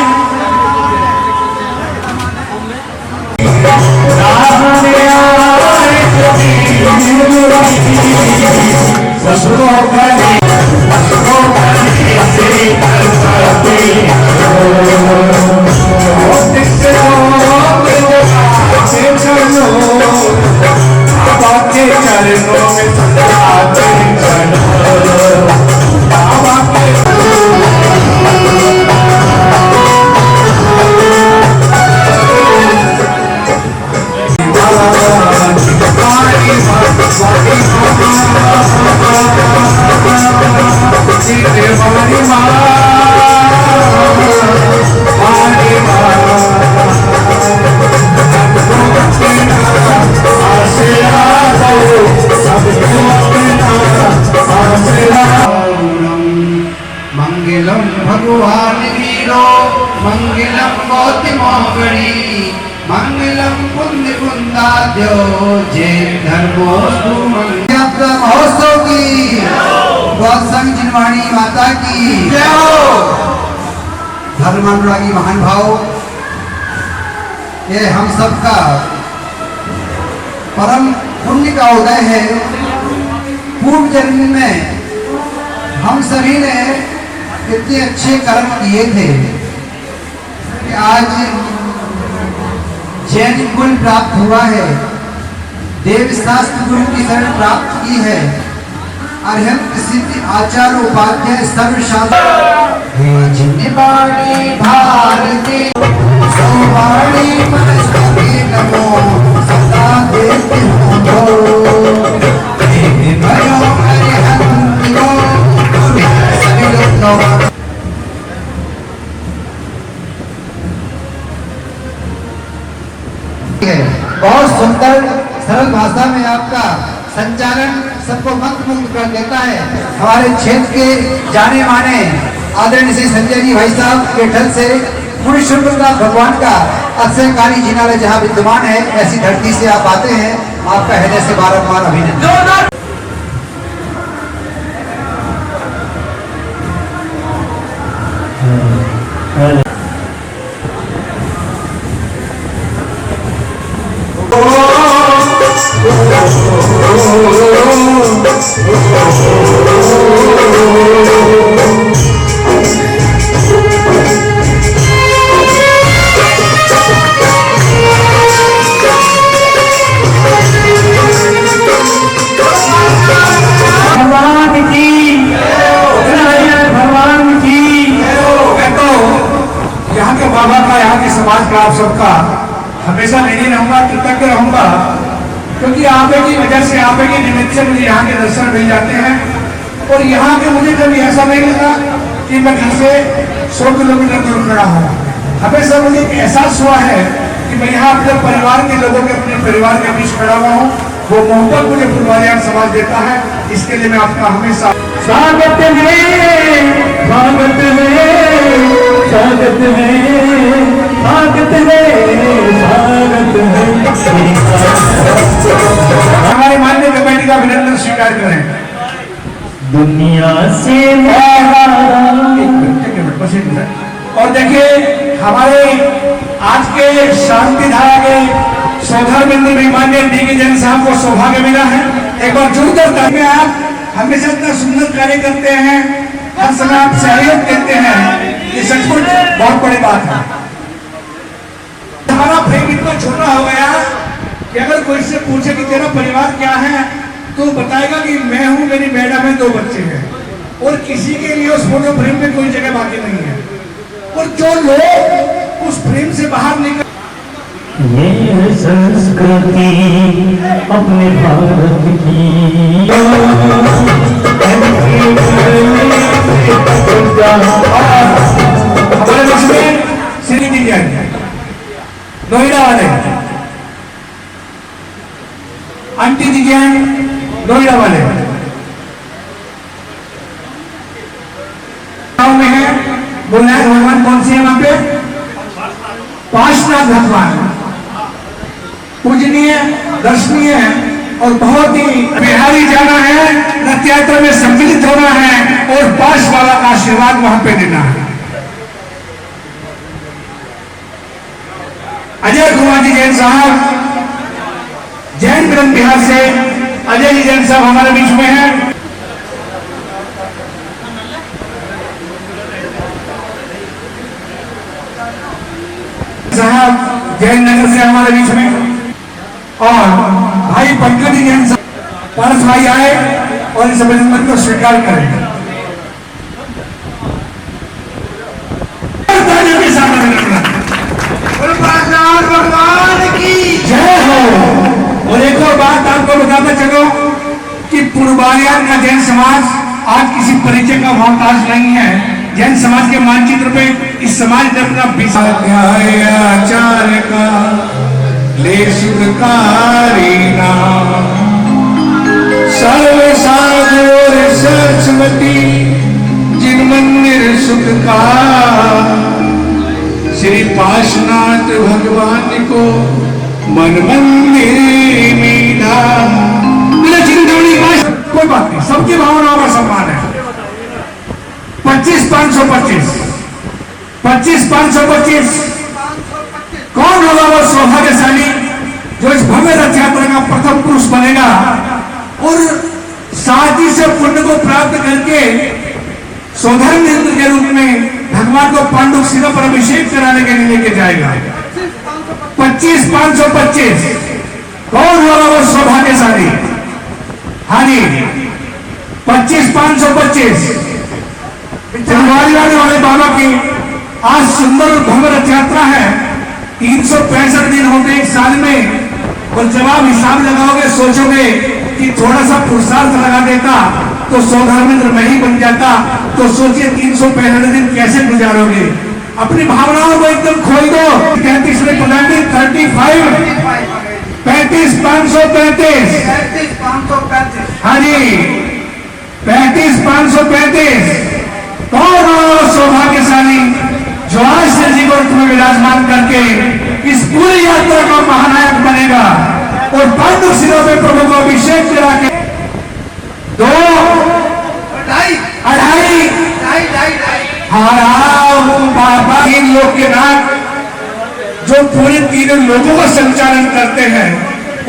जैन धर्मोस्तु आपका महोत्सव की गौसंग जिनवाणी माता की जय हो। धर्मानुरागी महान भाव, ये हम सबका परम पुण्य का उदय है। पूर्व जन्म में हम सभी ने इतने अच्छे कर्म किए थे कि आज जैन कुल प्राप्त हुआ है, देव शास्त्र गुरु की शरण प्राप्त की है, अरहंत सिद्ध आचार्य उपाध्याय सर्वशास्त्र जिन्हें भारती सौवाणी मनस्पति नमो सदा देते हो भयो अरहंत को सभी लोग बहुत सुंदर सरल भाषा में आपका संचालन सबको मंत्रमुग्ध कर देता है। हमारे क्षेत्र के जाने माने आदरणीय श्री संजय जी भाई साहब के ठल से पुरुषोत्तम भगवान का अक्षयकारी जिनालय जहाँ विद्यमान है, ऐसी धरती से आप आते हैं, आपका हृदय से बारंबार अभिनंदन। बाबा का, यहाँ के समाज का, आप सबका हमेशा नहीं रहूंगा, कृतज्ञ रहूंगा, क्योंकि आप की वजह से, आप की निमित्त से मुझे यहाँ के दर्शन मिल जाते हैं। और यहाँ के मुझे कभी ऐसा नहीं लगा कि मैं घर से 100 किलोमीटर दूर खड़ा हूँ। हमेशा मुझे एहसास हुआ है कि मैं यहाँ अपने परिवार के लोगों के, अपने परिवार के बीच खड़ा हुआ हूँ। वो मोहब्बत मुझे फुलवाड़ियान समाज देता है, इसके लिए मैं आपका हमेशा स्वागत है, स्वागत है, स्वागत है, स्वागत है, स्वागत है। हमारे मान्य कमेटी का अभिनंदन स्वीकार करें। दुनिया से और देखिए हमारे आज के शांति धारा के सौधर बिंदु मान्य डी के जैन साहब को सौभाग्य मिला है। एक बार जुड़कर में आप हमेशा इतना सुंदर कार्य करते हैं, हर समय आप सहयोग देते हैं, ये सचमुच बहुत बड़ी बात है। हमारा प्रेम इतना छोटा हो गया कि अगर कोई से पूछे कि तेरा परिवार क्या है, तो बताएगा कि मैं हूं, मेरी मैडम है, 2 बच्चे हैं, और किसी के लिए उस फोटो फ्रेम में कोई जगह बाकी नहीं है। और जो लोग उस फ्रेम से बाहर निकल, ये है संस्कृति अपने भारत की। हमारे देश में श्री विज्ञान नोएडा वाले, आंटी जी क्या है नोएडा वाले, गाँव में है बुलनाथ भगवान। कौन से है वहां पे? पार्श्वनाथ भगवान, पूजनीय, दर्शनीय और बहुत ही बिहारी जाना है, रथ यात्रा में सम्मिलित होना है और पार्श वाला का आशीर्वाद वहां पे देना है। अजय कुमार जी जैन साहब, जैन ग्रंथ बिहार से अजय जी जैन साहब हमारे बीच में हैं। साहब जैन नगर से हमारे बीच में, और भाई पंकज जी जैन साहब, पारस भाई आए और इस अभिनंदन को स्वीकार करें। भगवान की जय हो। और एक और बात आपको बताता चलो कि पुरबालियान का जैन समाज आज किसी परिचय का मोहताज नहीं है। जैन समाज के मानचित्र पे इस समाज ने अपना आचार्य का ले सुखकारी नाम, सर्व साधु और सरस्वती जिन मंदिर सुख का, श्री पार्श्वनाथ भगवान को मन मंदिर में 525, 25,525। कौन होगा वो सौभाग्यशाली जो इस भव्य रथ यात्रा का प्रथम पुरुष बनेगा और साथ ही से पुण्य को प्राप्त करके सौधर्म इंद्र के रूप में भगवान को पांडु सिरों पर अभिषेक कराने के लिए लेके जाएगा। 25,525। कौन होगा वो सौभाग्यशाली? हाँ जी, 25,525। फुलवारी वाले बाबा की आज सुंदर और भव्य रथ यात्रा है। 365 दिन होते एक साल में, और जब आप हिसाब लगाओगे सोचोगे कि थोड़ा सा पुरुषार्थ लगा देता तो सौधर्मेंद्र मैं ही बन जाता, तो सोचिए 365 दिन कैसे गुजारोगे। अपनी भावनाओं को एकदम खोल दो। 35 में 35,535। हाँ जी, 35,535। कौन हो सौभाग्यशाली जो आज से जी को तुम्हें विराजमान करके इस पूरी यात्रा का महानायक बनेगा और पांडु सिरों में प्रभु को अभिषेक करा के 2 2.5 बाबा 3 लोग के नाथ जो पूरे 3 लोगों का संचालन करते हैं,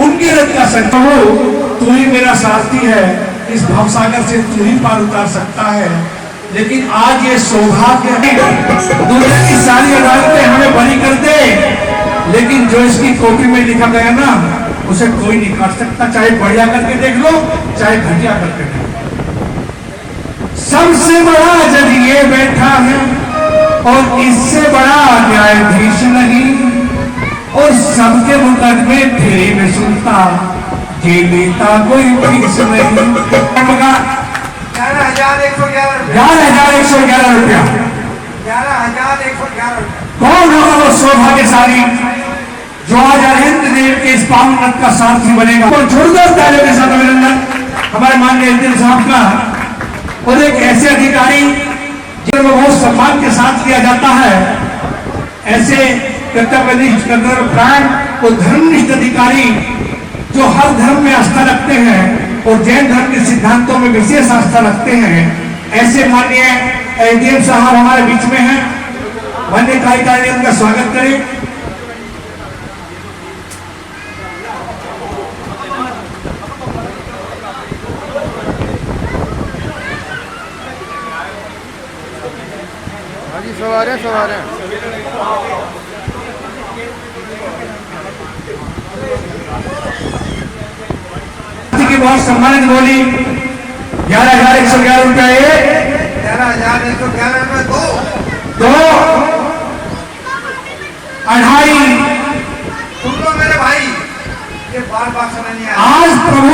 उनके रथ का संचालन तू ही मेरा सारथी है, इस भवसागर से तू ही पार उतार सकता है। लेकिन आज ये सौभाग्य है, दुनिया की सारी अदालतें हमें बरी कर दे, लेकिन जो इसकी कॉपी में लिखा गया ना उसे कोई नहीं काट सकता, चाहे बढ़िया करके देख लो चाहे घटिया करके देख लो। सबसे बड़ा जज ये बैठा है और इससे बड़ा न्यायाधीश नहीं, और सबके मुकदमे फेरे में सुनता, जे लेता कोई फीस नहीं। 11,111 रुपया। 11,111। कौन होगा वो सौभाग्यशाली जो आज अरविंद देव के इस पावन रथ का सारथी बनेगा? और जोरदार तालियों के साथ अभिनंदन हमारे माननीय एसडीएम साहब का, और एक ऐसे अधिकारी जिनको बहुत सम्मान के साथ किया जाता है, ऐसे कर्तव्यनिष्ठ प्राण और धर्मनिष्ठ अधिकारी जो हर धर्म में आस्था रखते हैं और जैन धर्म के सिद्धांतों में विशेष आस्था रखते हैं, ऐसे माननीय एसडीएम साहब हमारे बीच में हैं। माननीय कार्यकारिणी उनका स्वागत करें। सवार है की बहुत सम्मानित बोली 11,111 रुपया। 11,111 में 2 2.5। तुम तो मेरे भाई ये बार सुना नहीं आया। आज प्रभु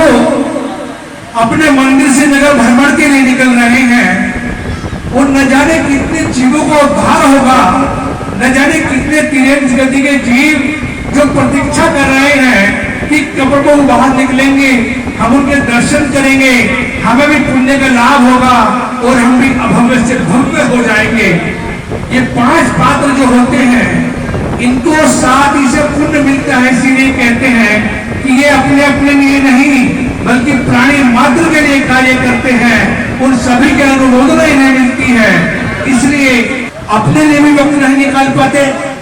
अपने मंदिर से नगर भ्रमण के लिए निकल रहे हैं और न जाने कितने जीवों को उद्धार होगा, न जाने कितने तिरंज गति के जीव जो प्रतीक्षा कर रहे हैं कि कब वो बाहर निकलेंगे, हम उनके दर्शन करेंगे, हमें भी पुण्य का लाभ होगा और हम भी अभव्य से भव्य हो जाएंगे। ये 5 पात्र जो होते हैं इनको साथ ही से पुण्य मिलता है, इसीलिए कहते हैं कि ये अपने अपने लिए नहीं बल्कि प्राणी मात्र के लिए कार्य करते हैं, उन सभी के अनुमोदना इन्हें मिलती है, इसलिए अपने लिए भी वक्त नहीं निकाल पाते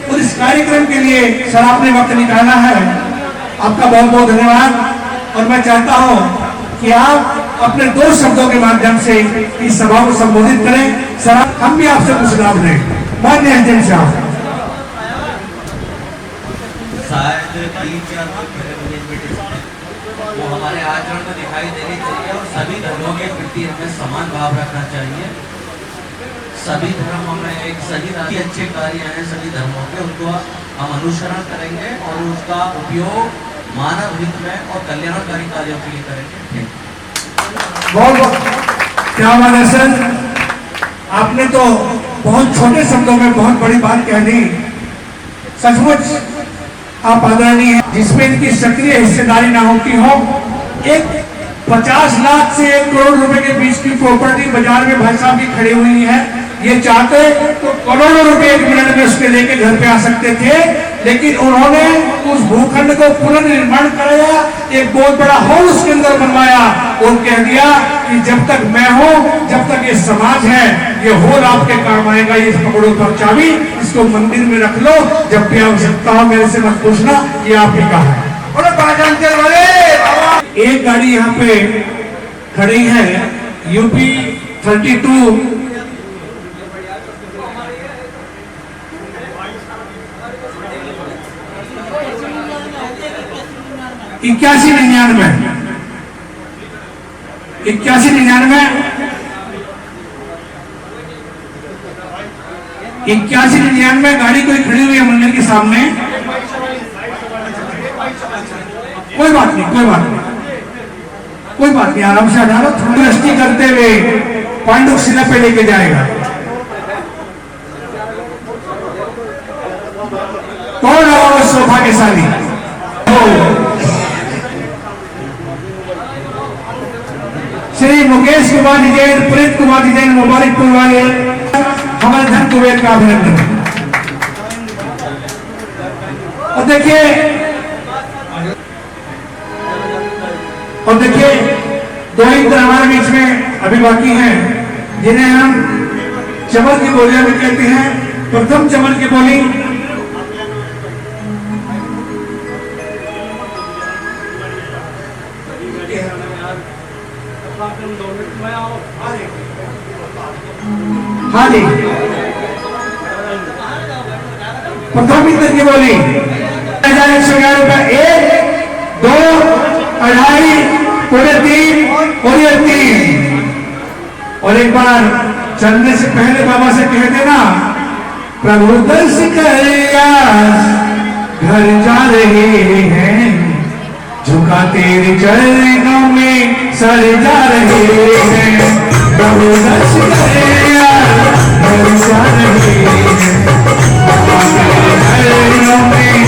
और इस कार्यक्रम के लिए सर आपने वक्त निकाला है, आपका बहुत बहुत धन्यवाद। और मैं चाहता हूं कि आप अपने 2 शब्दों के माध्यम से इस सभा को संबोधित करें। सर हम भी आपसे कुछ लाभ लें। माननीय एसडीएम साहब। वो हमारे आचरण में दिखाई देनी चाहिए और सभी धर्मों के प्रति हमें समान भाव रखना चाहिए। सभी धर्म हमें एक सही अच्छे कार्य हैं सभी धर्मों के, उनको हम अनुसरण करेंगे और उसका उपयोग मानव हित में और कल्याणकारी कार्यों के लिए करेंगे। बहुत क्या बात है सर, आपने तो बहुत छोटे शब्दों में बहुत बड़ी बात कह दी। सचमुच आप आदरणीय हैं जिसमें इनकी सक्रिय हिस्सेदारी ना होती हो। एक 50 लाख से 1 करोड़ रुपए के बीच की प्रॉपर्टी बाजार में भाई साहब की खड़ी हुई है, ये चाहते तो करोड़ों रुपए 1 मिनट में उसके लेके घर पे आ सकते थे, लेकिन उन्होंने उस भूखंड को पुनर्निर्माण कराया, एक बहुत बड़ा हॉल उसके अंदर बनवाया और कह दिया कि जब तक मैं हूं, जब तक ये समाज है, ये हॉल आपके काम आएगा, ये पकड़ो पर चाबी, इसको मंदिर में रख लो, जब भी आवश्यकता हो मेरे से मत पूछना, ये आप ही का है। एक गाड़ी यहाँ पे खड़ी है, यूपी 32 8199 गाड़ी कोई खड़ी हुई है मंदिर के सामने। कोई बात नहीं, आराम से हटा लो, थोड़ी दृष्टि करते हुए पांडुक शिला पे लेके जाएगा। कौन है वो सौभाग्यशाली? श्री मुकेश कुमार जी जैन, प्रीत कुमार जी जैन, मुबारकपुर वाले हमारे धन कुबेर का अभिनंदन। और देखिए 2 इंद्र हमारे बीच में अभी बाकी हैं, जिन्हें हम चमन की बोलियां भी कहते हैं। प्रथम चमन की बोली हाँ जी, प्रथम इंद्र की बोली 1111 रुपये, 1 2 2.5 पूरे 3 और ये 3। और एक बार चलने से पहले बाबा से कह देना, प्रभु दर्श कर घर जा रहे हैं, झुका तेरे चरणों में सर जा रहे हैं, प्रभु दर्श कर घर जा रहे हैं, झुका तेरे चरणों में।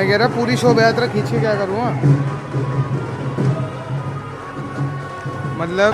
मैं कह रहा पूरी शोभा यात्रा खींच के क्या करूँगा, मतलब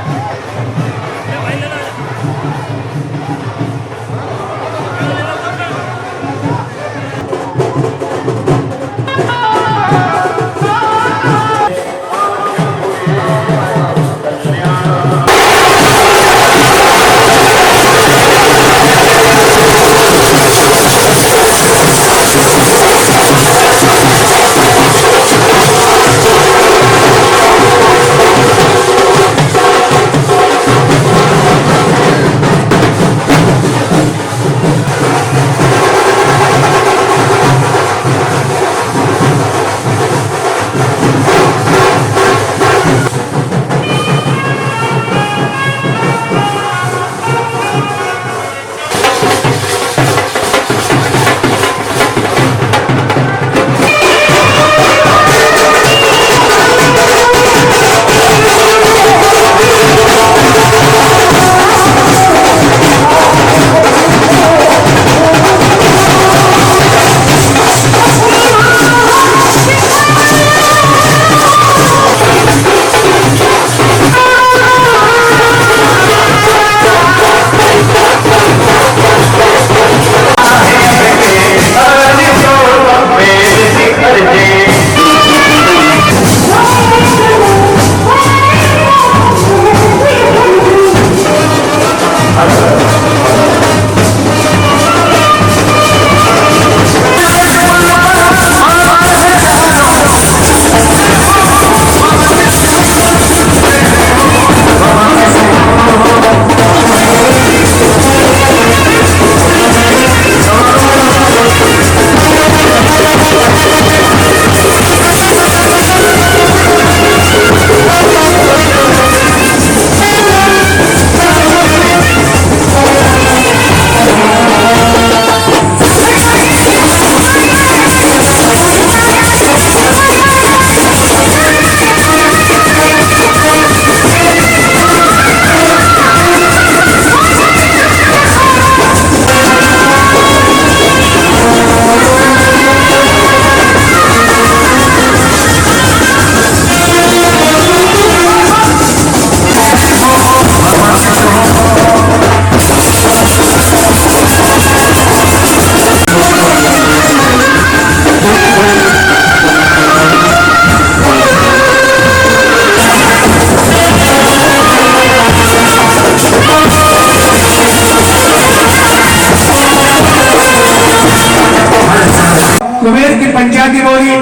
कुबेर की पंचायती बोली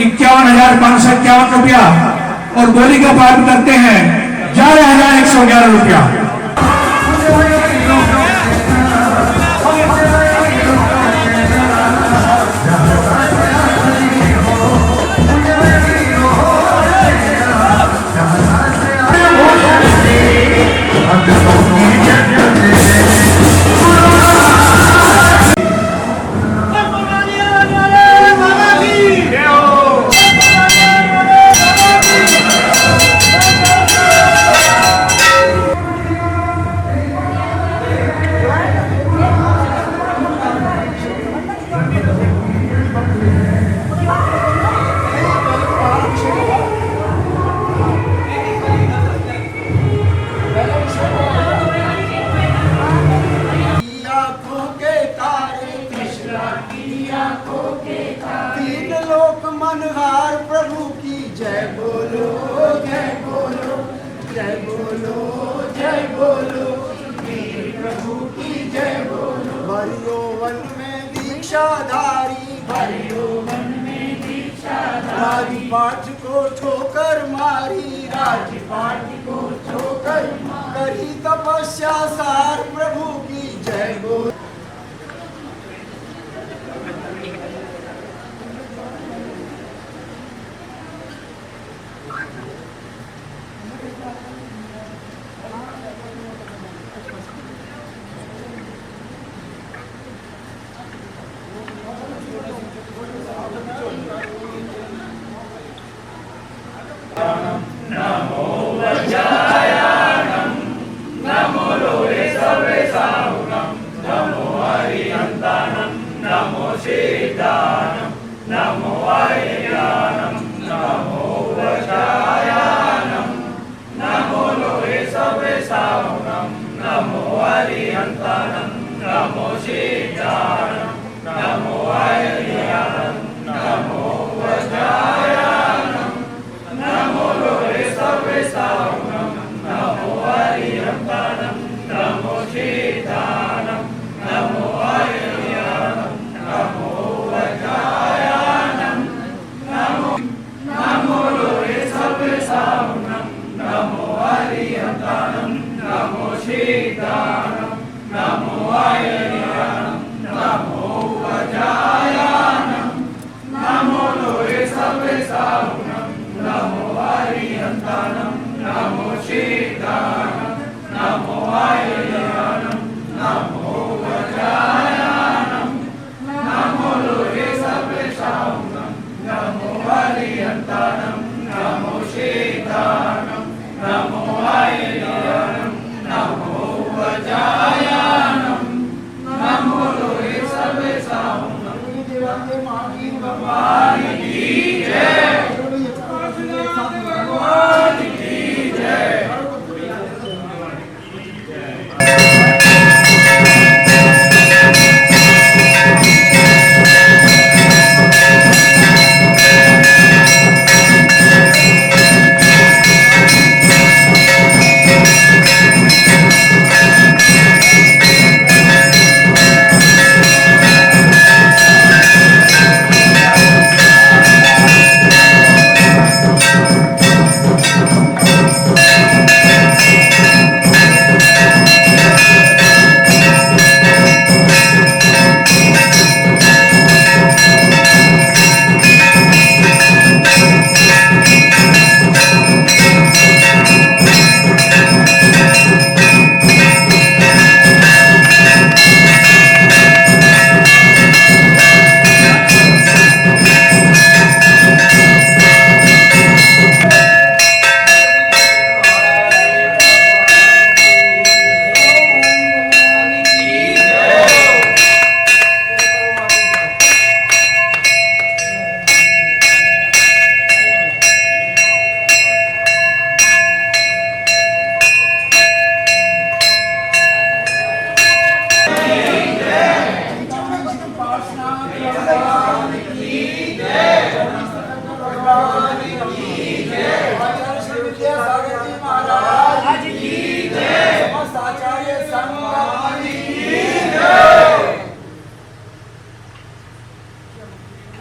51,551 रुपया और बोली का पालन करते हैं 11,111 रुपया। मनहार प्रभु की जय बोलो जय बोलो जय बोलो जय बोलो वीर प्रभु की जय बोलो। भरियो वन में दीक्षाधारी भरियो वन में दीक्षाधारी राजपाट को ठोकर मारी राजपाट को ठोकर करी तपस्या सार प्रभु की जय बोलो।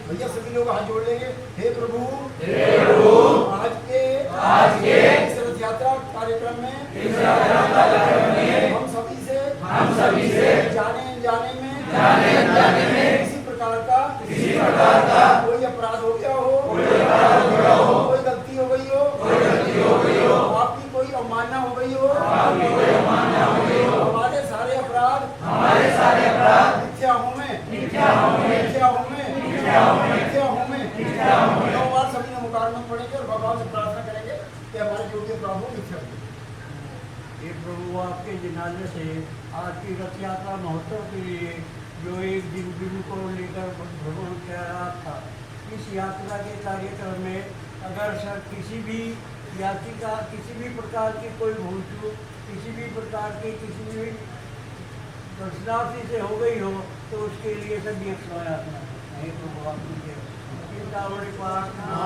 भैया सभी लोग हाथ जोड़ लेंगे। हे प्रभु आज के इस रथ यात्रा कार्यक्रम में हम सभी से जाने अनजाने में किसी प्रकार का कोई अपराध हो गया हो, कोई गलती हो गई हो, आपकी कोई अवमानना हो गई हो, हमारे सारे अपराध मिथ्या हूँ मैं 9 बार सभी ने मुकाबला पढ़ेंगे और भगवान से प्रार्थना करेंगे कि हमारे जो भी अपराध हो मिथ्या हो। ये प्रभु आपके जिनाजे से आज की रथ यात्रा महोत्सव के लिए जो एक दिन को लेकर भ्रमण कर रहा था, इस यात्रा के कार्यक्रम में अगर सर किसी भी यात्री का किसी भी प्रकार की कोई भूल चूक किसी भी प्रकार की किसी भी दर्शनार्थी से हो गई हो तो उसके लिए सभी क्षमा याचना है। प्रभु आपकी चिंतामणि प्रार्थना